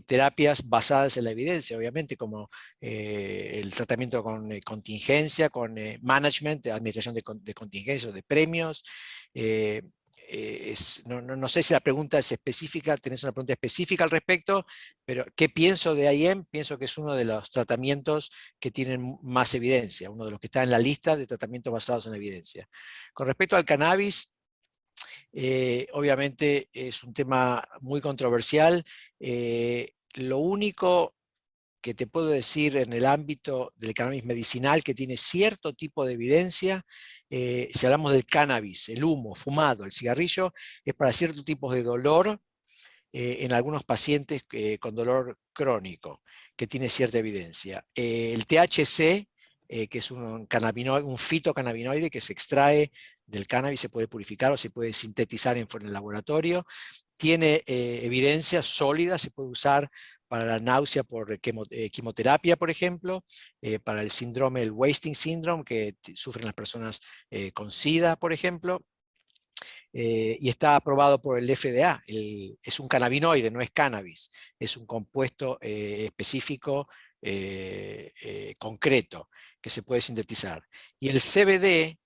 terapias basadas en la evidencia, obviamente, como el tratamiento con contingencia, con management, administración de contingencia o de premios. No sé si la pregunta es específica, tenés una pregunta específica al respecto, pero ¿qué pienso de IM? Pienso que es uno de los tratamientos que tienen más evidencia, uno de los que está en la lista de tratamientos basados en evidencia. Con respecto al cannabis, obviamente es un tema muy controversial. Lo único que te puedo decir en el ámbito del cannabis medicinal que tiene cierto tipo de evidencia, si hablamos del cannabis, el humo, fumado, el cigarrillo, es para ciertos tipos de dolor en algunos pacientes con dolor crónico, que tiene cierta evidencia. El THC, que es un fitocannabinoide que se extrae del cannabis, se puede purificar o se puede sintetizar en el laboratorio, tiene evidencia sólida, se puede usar para la náusea por quimioterapia, por ejemplo, para el síndrome, el wasting syndrome, que sufren las personas con SIDA, por ejemplo, y está aprobado por el FDA. Es un cannabinoide, no es cannabis, es un compuesto específico, concreto, que se puede sintetizar. Y el CBD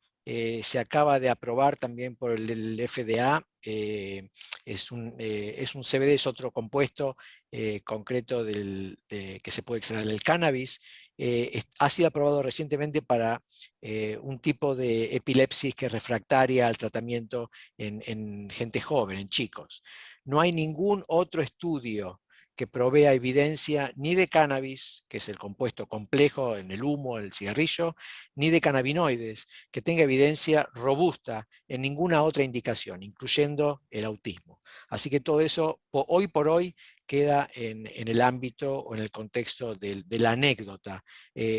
se acaba de aprobar también por el FDA. Es un CBD, es otro compuesto concreto que se puede extraer del cannabis. Ha sido aprobado recientemente para un tipo de epilepsis que es refractaria al tratamiento en gente joven, en chicos. No hay ningún otro estudio que provea evidencia ni de cannabis, que es el compuesto complejo en el humo, en el cigarrillo, ni de cannabinoides, que tenga evidencia robusta en ninguna otra indicación, incluyendo el autismo. Así que todo eso, hoy por hoy, queda en el ámbito o en el contexto de la anécdota,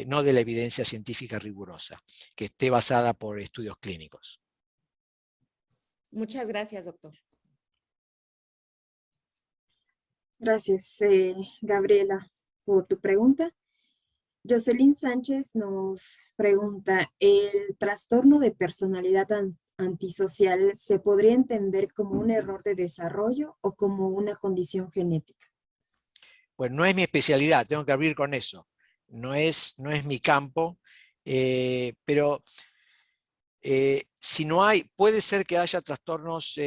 no de la evidencia científica rigurosa, que esté basada por estudios clínicos. Muchas gracias, doctor. Gracias, Gabriela, por tu pregunta. Jocelyn Sánchez nos pregunta, ¿el trastorno de personalidad antisocial se podría entender como un error de desarrollo o como una condición genética? Pues no es mi especialidad, tengo que abrir con eso. No es mi campo, pero si no hay, puede ser que haya trastornos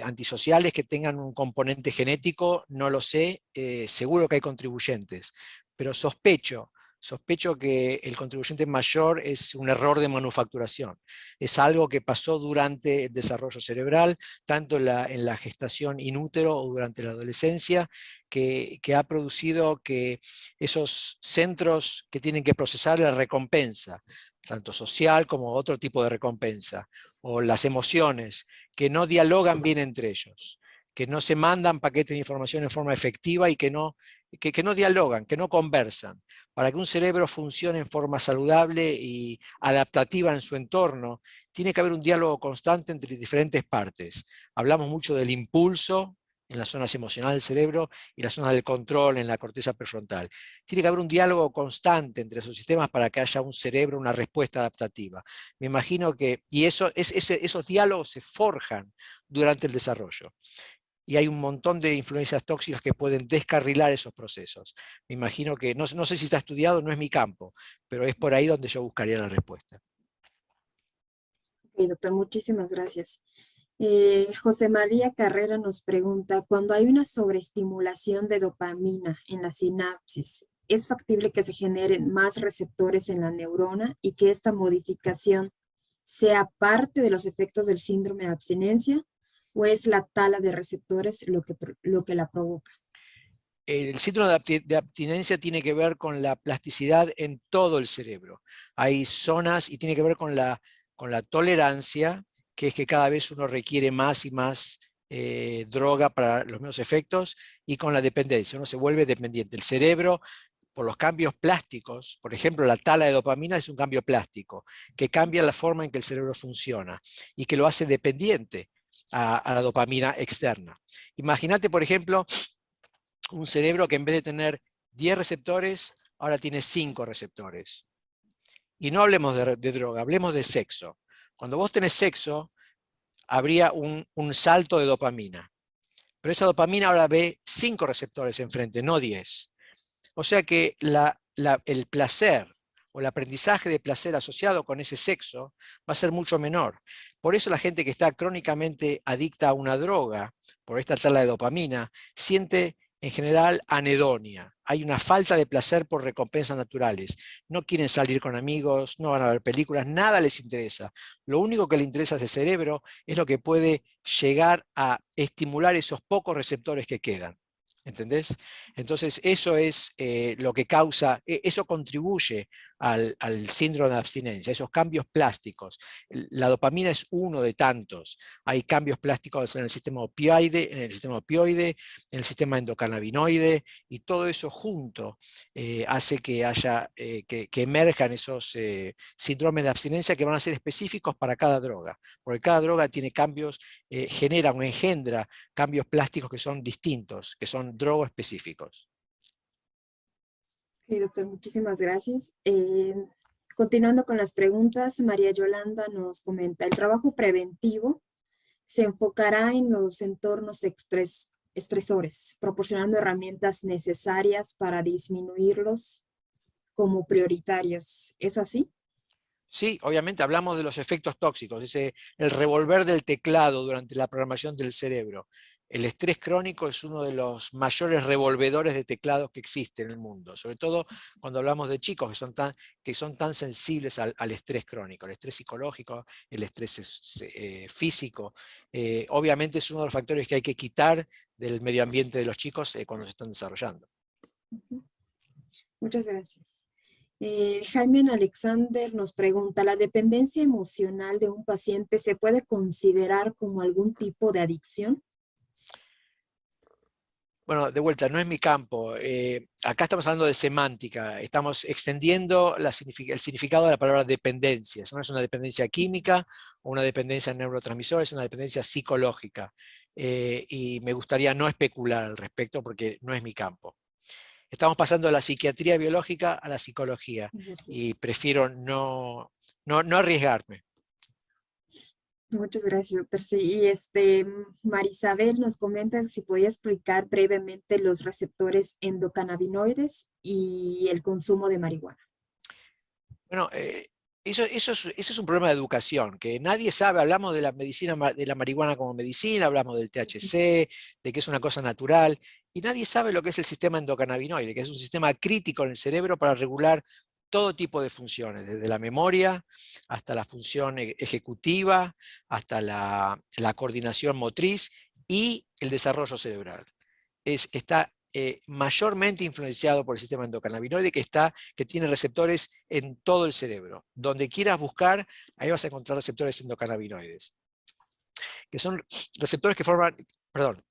antisociales que tengan un componente genético, no lo sé, seguro que hay contribuyentes, pero sospecho Sospecho que el contribuyente mayor es un error de manufacturación. Es algo que pasó durante el desarrollo cerebral, tanto en la gestación in útero o durante la adolescencia, que ha producido que esos centros que tienen que procesar la recompensa, tanto social como otro tipo de recompensa, o las emociones, que no dialogan bien entre ellos, que no se mandan paquetes de información en forma efectiva y que no dialogan, que no conversan. Para que un cerebro funcione en forma saludable y adaptativa en su entorno, tiene que haber un diálogo constante entre diferentes partes. Hablamos mucho del impulso en las zonas emocionales del cerebro y las zonas del control en la corteza prefrontal. Tiene que haber un diálogo constante entre esos sistemas para que haya un cerebro, una respuesta adaptativa. Me imagino que, y esos diálogos se forjan durante el desarrollo. Y hay un montón de influencias tóxicas que pueden descarrilar esos procesos. Me imagino que, no sé si está estudiado, no es mi campo, pero es por ahí donde yo buscaría la respuesta. Ok, doctor, muchísimas gracias. José María Carrera nos pregunta, cuando hay una sobreestimulación de dopamina en la sinapsis, ¿es factible que se generen más receptores en la neurona y que esta modificación sea parte de los efectos del síndrome de abstinencia? ¿O es la tala de receptores lo que la provoca? El síndrome de abstinencia tiene que ver con la plasticidad en todo el cerebro. Hay zonas y tiene que ver con la tolerancia, que es que cada vez uno requiere más y más droga para los mismos efectos, y con la dependencia, uno se vuelve dependiente. El cerebro, por los cambios plásticos, por ejemplo, la tala de dopamina es un cambio plástico, que cambia la forma en que el cerebro funciona y que lo hace dependiente a la dopamina externa. Imagínate, por ejemplo, un cerebro que en vez de tener 10 receptores, ahora tiene 5 receptores. Y no hablemos de droga, hablemos de sexo. Cuando vos tenés sexo, habría un salto de dopamina. Pero esa dopamina ahora ve 5 receptores enfrente, no 10. O sea que el placer o el aprendizaje de placer asociado con ese sexo va a ser mucho menor. Por eso la gente que está crónicamente adicta a una droga, por esta tala de dopamina, siente en general anedonia. Hay una falta de placer por recompensas naturales. No quieren salir con amigos, no van a ver películas, nada les interesa. Lo único que le interesa a ese cerebro es lo que puede llegar a estimular esos pocos receptores que quedan. ¿Entendés? Entonces eso es lo que causa, eso contribuye al síndrome de abstinencia, esos cambios plásticos. La dopamina es uno de tantos. Hay cambios plásticos en el sistema opioide, en el sistema endocannabinoide, y todo eso junto hace que haya, que emerjan esos síndromes de abstinencia que van a ser específicos para cada droga, porque cada droga tiene cambios, genera o engendra cambios plásticos que son distintos, que son drogoespecíficos. Ok, doctor, muchísimas gracias. Continuando con las preguntas, María Yolanda nos comenta, ¿el trabajo preventivo se enfocará en los entornos estresores, proporcionando herramientas necesarias para disminuirlos como prioritarios? ¿Es así? Sí, obviamente hablamos de los efectos tóxicos, el revolver del teclado durante la programación del cerebro. El estrés crónico es uno de los mayores revolvedores de teclados que existe en el mundo, sobre todo cuando hablamos de chicos que son tan sensibles al estrés crónico, el estrés psicológico, el estrés físico. Obviamente es uno de los factores que hay que quitar del medio ambiente de los chicos cuando se están desarrollando. Muchas gracias. Jaime Alexander nos pregunta, ¿la dependencia emocional de un paciente se puede considerar como algún tipo de adicción? Bueno, de vuelta, no es mi campo. Acá estamos hablando de semántica. Estamos extendiendo el significado de la palabra dependencia. No es una dependencia química o una dependencia neurotransmisora, es una dependencia psicológica. Y me gustaría no especular al respecto porque no es mi campo. Estamos pasando de la psiquiatría biológica a la psicología y prefiero no arriesgarme. Muchas gracias, doctor. Sí, y Marisabel nos comenta si podía explicar brevemente los receptores endocannabinoides y el consumo de marihuana. Bueno, eso es un problema de educación, que nadie sabe. Hablamos de la medicina, de la marihuana como medicina, hablamos del THC, de que es una cosa natural, Y nadie sabe lo que es el sistema endocannabinoide, que es un sistema crítico en el cerebro para regular todo tipo de funciones, desde la memoria hasta la función ejecutiva, hasta la coordinación motriz y el desarrollo cerebral. Está mayormente influenciado por el sistema endocannabinoide que tiene receptores en todo el cerebro. Donde quieras buscar, ahí vas a encontrar receptores endocannabinoides, que son receptores que forman, perdón,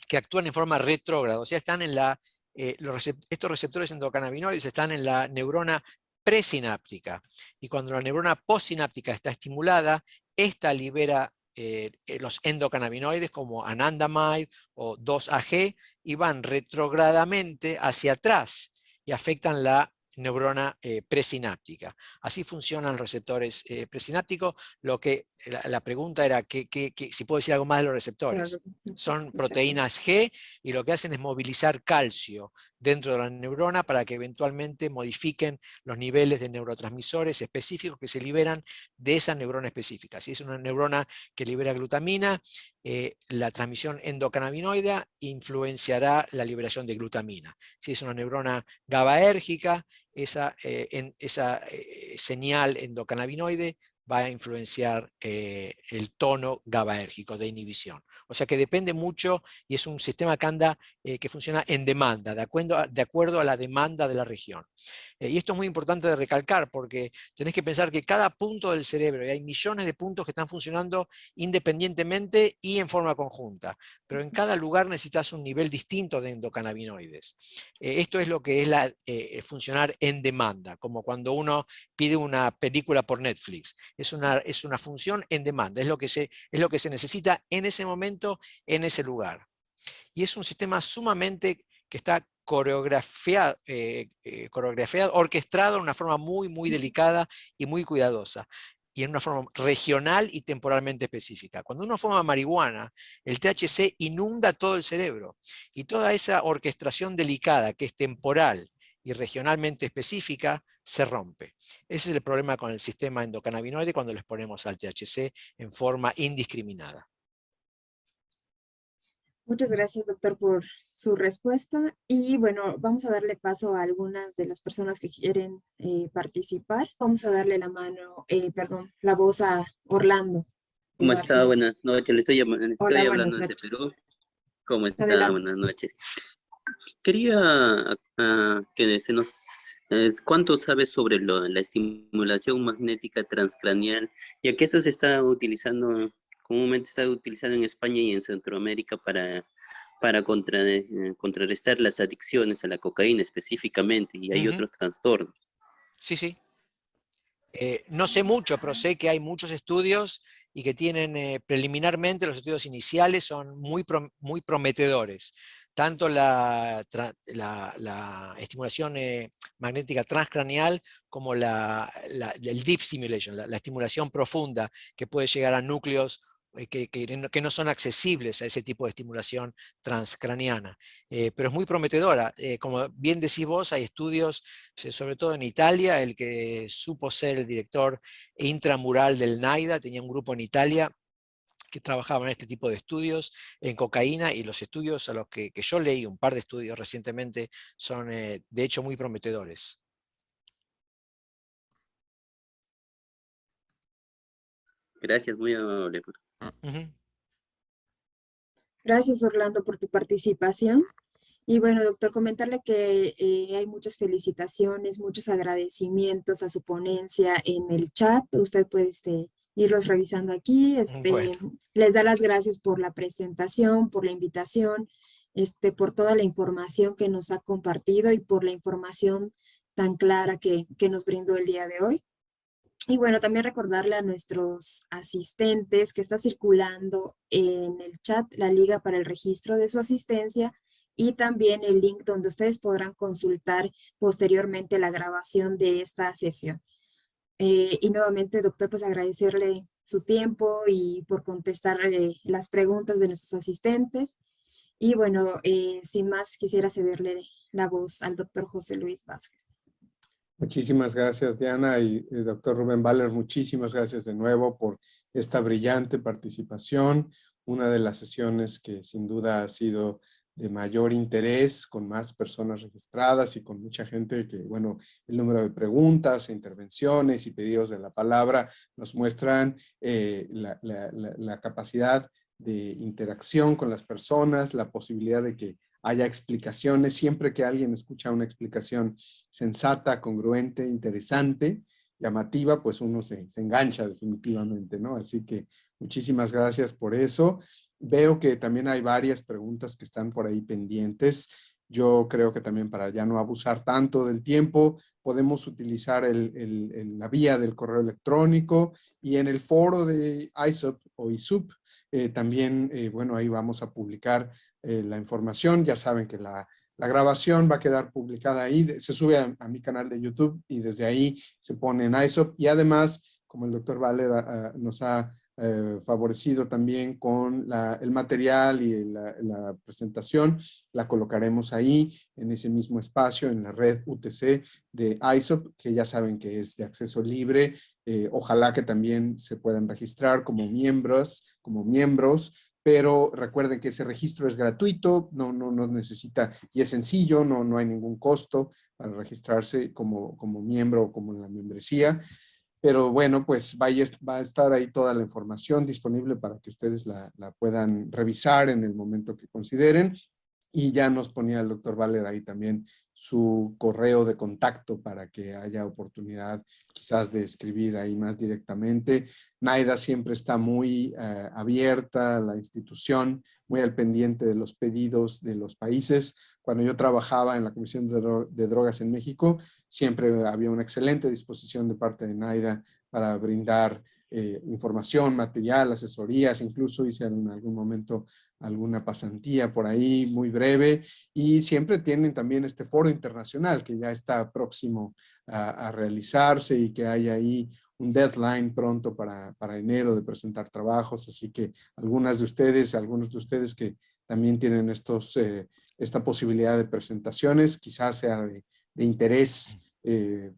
que actúan en forma retrógrada, o sea, están en estos receptores endocannabinoides están en la neurona presináptica, y cuando la neurona postsináptica está estimulada, esta libera los endocannabinoides como anandamide o 2-AG y van retrogradamente hacia atrás y afectan la neurona presináptica. Así funcionan los receptores presinápticos. La pregunta era si puedo decir algo más de los receptores. Son proteínas G y lo que hacen es movilizar calcio dentro de la neurona para que eventualmente modifiquen los niveles de neurotransmisores específicos que se liberan de esa neurona específica. Si es una neurona que libera glutamina, la transmisión endocannabinoide influenciará la liberación de glutamina. Si es una neurona GABAérgica, esa señal endocannabinoide va a influenciar el tono GABAérgico de inhibición. O sea que depende mucho y es un sistema que anda, que funciona en demanda, de acuerdo a la demanda de la región. Y esto es muy importante de recalcar porque tenés que pensar que cada punto del cerebro, y hay millones de puntos que están funcionando independientemente y en forma conjunta, pero en cada lugar necesitas un nivel distinto de endocannabinoides. Esto es lo que es funcionar en demanda, como cuando uno pide una película por Netflix. Es una función en demanda, es lo que se necesita en ese momento, en ese lugar. Y es un sistema sumamente que está coreografiado, orquestado de una forma muy, muy delicada y muy cuidadosa, y en una forma regional y temporalmente específica. Cuando uno fuma marihuana, el THC inunda todo el cerebro, y toda esa orquestación delicada que es temporal y regionalmente específica se rompe. Ese es el problema con el sistema endocannabinoide cuando les ponemos al THC en forma indiscriminada. Muchas gracias, doctor, por su respuesta. Y bueno, vamos a darle paso a algunas de las personas que quieren participar. Vamos a darle la voz a Orlando. ¿Cómo está? Martínez. Buenas noches. Estoy Hola, buenas hablando desde noches. Perú. ¿Cómo está? Adelante. Buenas noches. Quería que ¿cuánto sabes sobre la estimulación magnética transcraneal? Ya que eso se está utilizando, comúnmente está utilizado en España y en Centroamérica para contrarrestar las adicciones a la cocaína específicamente, y hay otros trastornos. Sí, sí. No sé mucho, pero sé que hay muchos estudios y que tienen preliminarmente, los estudios iniciales son muy prometedores. Tanto la estimulación magnética transcraneal como el deep stimulation, la estimulación profunda que puede llegar a núcleos que no son accesibles a ese tipo de estimulación transcraniana. Pero es muy prometedora. Como bien decís vos, hay estudios, sobre todo en Italia. El que supo ser el director intramural del NAIDA tenía un grupo en Italia que trabajaba en este tipo de estudios en cocaína, y los estudios a los que yo leí, un par de estudios recientemente, son de hecho muy prometedores. Gracias, muy amable. Gracias, Orlando, por tu participación. Y bueno, doctor, comentarle que hay muchas felicitaciones, muchos agradecimientos a su ponencia en el chat. Usted puede irlos revisando aquí. Bueno. Les da las gracias por la presentación, por la invitación, por toda la información que nos ha compartido y por la información tan clara que nos brindó el día de hoy. Y bueno, también recordarle a nuestros asistentes que está circulando en el chat la liga para el registro de su asistencia y también el link donde ustedes podrán consultar posteriormente la grabación de esta sesión. Y nuevamente, doctor, pues agradecerle su tiempo y por contestar las preguntas de nuestros asistentes. Y bueno, sin más, quisiera cederle la voz al doctor José Luis Vázquez. Muchísimas gracias, Diana, y doctor Rubén Baller, muchísimas gracias de nuevo por esta brillante participación, una de las sesiones que sin duda ha sido mayor interés, con más personas registradas y con mucha gente que, bueno, el número de preguntas, intervenciones y pedidos de la palabra nos muestran la capacidad de interacción con las personas, la posibilidad de que haya explicaciones. Siempre que alguien escucha una explicación sensata, congruente, interesante, llamativa, pues uno se engancha definitivamente, ¿no? Así que muchísimas gracias por eso. Veo que también hay varias preguntas que están por ahí pendientes. Yo creo que también, para ya no abusar tanto del tiempo, podemos utilizar la vía del correo electrónico, y en el foro de ISUP o ISUP también, bueno, ahí vamos a publicar la información. Ya saben que la grabación va a quedar publicada ahí, se sube a mi canal de YouTube y desde ahí se pone en ISOP. Y además, como el doctor Valer nos ha favorecido también con el material y la presentación, la colocaremos ahí en ese mismo espacio, en la red UTC de ISOP, que ya saben que es de acceso libre. Ojalá que también se puedan registrar como miembros, pero recuerden que ese registro es gratuito, no necesita, y es sencillo, no hay ningún costo para registrarse como miembro o como en la membresía. Pero bueno, pues va a estar ahí toda la información disponible para que ustedes la puedan revisar en el momento que consideren. Y ya nos ponía el doctor Valer ahí también su correo de contacto para que haya oportunidad quizás de escribir ahí más directamente. NAIDA siempre está muy abierta, la institución, muy al pendiente de los pedidos de los países. Cuando yo trabajaba en la Comisión de Drogas en México, siempre había una excelente disposición de parte de NAIDA para brindar información, material, asesorías. Incluso hice en algún momento alguna pasantía por ahí muy breve, y siempre tienen también este foro internacional que ya está próximo a realizarse, y que hay ahí un deadline pronto para enero de presentar trabajos. Así que algunos de ustedes que también tienen esta posibilidad de presentaciones, quizás sea de interés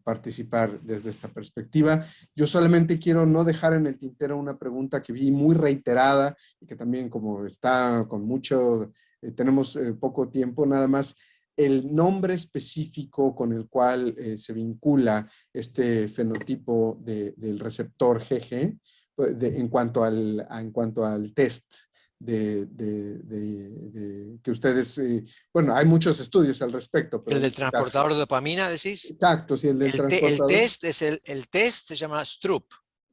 participar desde esta perspectiva. Yo solamente quiero no dejar en el tintero una pregunta que vi muy reiterada, y que también, como está con mucho, tenemos poco tiempo, nada más, el nombre específico con el cual se vincula este fenotipo del receptor GG en cuanto al test que ustedes, bueno, hay muchos estudios al respecto. Pero ¿El del transportador de dopamina, decís? Exacto, sí, el del transportador. El test se llama STRUP.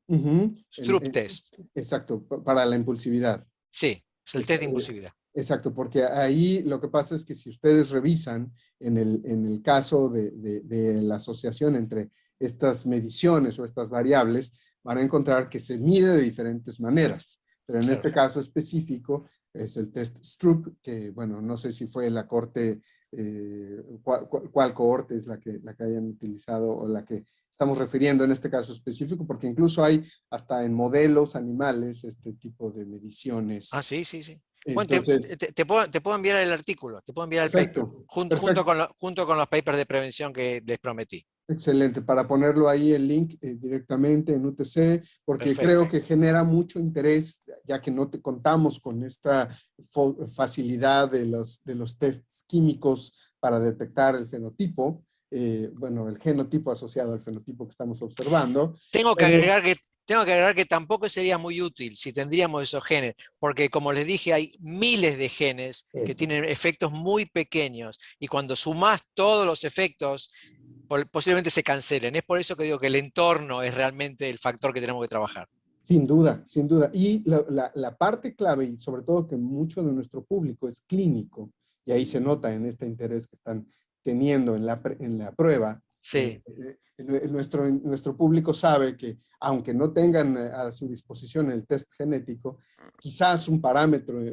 Uh-huh. STRUP test. Exacto, para la impulsividad. Sí, es el test de impulsividad. Exacto, porque ahí lo que pasa es que si ustedes revisan en el caso de la asociación entre estas mediciones o estas variables, van a encontrar que se mide de diferentes maneras. Pero en este caso específico es el test STRUP, que, bueno, no sé si fue la corte, cuál cohorte es la que hayan utilizado, o la que estamos refiriendo en este caso específico, porque incluso hay hasta en modelos animales este tipo de mediciones. Ah, sí. Entonces, bueno, te puedo enviar el artículo, te puedo enviar el paper, junto con los papers de prevención que les prometí. Excelente, para ponerlo ahí el link directamente en UTC, porque Perfecto. Creo que genera mucho interés, ya que no contamos con esta facilidad de los tests químicos para detectar el fenotipo, bueno, el genotipo asociado al fenotipo que estamos observando. Tengo que agregar que tampoco sería muy útil si tendríamos esos genes, porque, como les dije, hay miles de genes que tienen efectos muy pequeños, y cuando sumás todos los efectos, posiblemente se cancelen. Es por eso que digo que el entorno es realmente el factor que tenemos que trabajar. Sin duda, sin duda. Y la parte clave, y sobre todo que mucho de nuestro público es clínico, y ahí se nota en este interés que están teniendo en la prueba. Sí. Nuestro público sabe que, aunque no tengan a su disposición el test genético, quizás un parámetro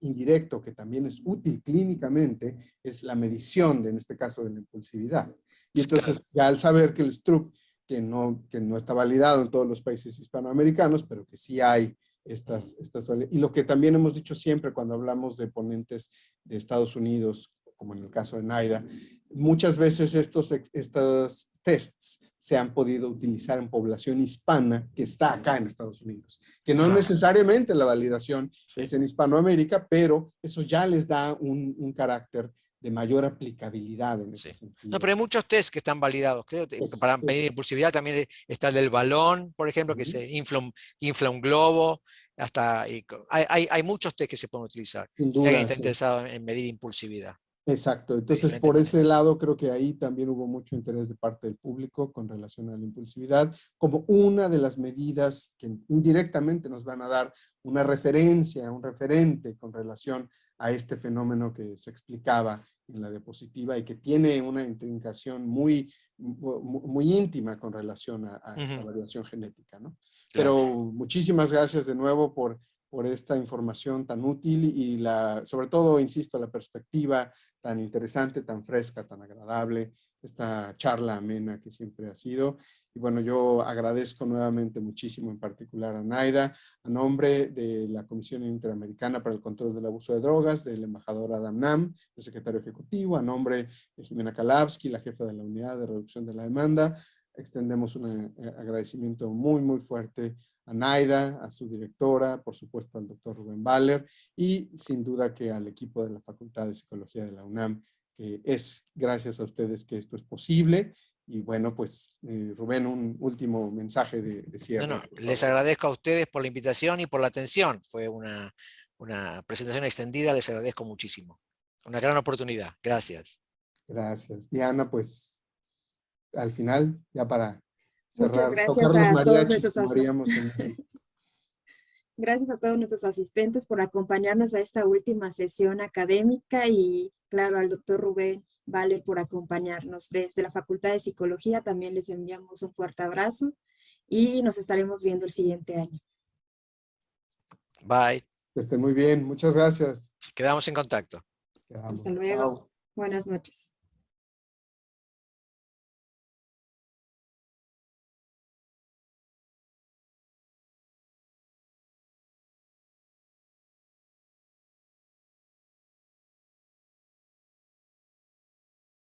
indirecto que también es útil clínicamente es la medición, en este caso, de la impulsividad. Y entonces, ya al saber que el STRUP, que no está validado en todos los países hispanoamericanos, pero que sí hay estas, y lo que también hemos dicho siempre cuando hablamos de ponentes de Estados Unidos como en el caso de Naida, muchas veces estos tests se han podido utilizar en población hispana que está acá en Estados Unidos, que no necesariamente la validación es en Hispanoamérica, pero eso ya les da un carácter de mayor aplicabilidad en ese sentido. No, pero hay muchos test que están validados. Creo que para medir impulsividad también está el del balón, por ejemplo, que se infla un globo. Hay muchos test que se pueden utilizar. Sin Si duda, alguien está sí. interesado en medir impulsividad. Exacto, entonces por ese lado creo que ahí también hubo mucho interés de parte del público con relación a la impulsividad, como una de las medidas que indirectamente nos van a dar una referencia, un referente con relación a este fenómeno que se explicaba en la diapositiva y que tiene una intrincación muy íntima con relación a esta variación genética, ¿no? Claro. Pero muchísimas gracias de nuevo por esta información tan útil y sobre todo, insisto, la perspectiva tan interesante, tan fresca, tan agradable, esta charla amena que siempre ha sido. Y bueno, yo agradezco nuevamente muchísimo, en particular a Naida, a nombre de la Comisión Interamericana para el Control del Abuso de Drogas, del embajador Adam Nam, el secretario ejecutivo, a nombre de Jimena Kalavsky, la jefa de la Unidad de Reducción de la Demanda. Extendemos un agradecimiento muy, muy fuerte a Naida, a su directora, por supuesto al doctor Rubén Baller y sin duda que al equipo de la Facultad de Psicología de la UNAM, que es gracias a ustedes que esto es posible. Y bueno, pues Rubén, un último mensaje de cierre. No, les agradezco a ustedes por la invitación y por la atención. Fue una presentación extendida, les agradezco muchísimo. Una gran oportunidad. Gracias. Gracias. Diana, pues al final, ya para muchas cerrar, gracias tocar los a todos mariachis, nuestros como haríamos en México. Gracias a todos nuestros asistentes por acompañarnos a esta última sesión académica y claro al doctor Rubén Baller por acompañarnos. Desde la Facultad de Psicología también les enviamos un fuerte abrazo y nos estaremos viendo el siguiente año. Bye. Que estén muy bien. Muchas gracias. Quedamos en contacto. Hasta luego. Buenas noches.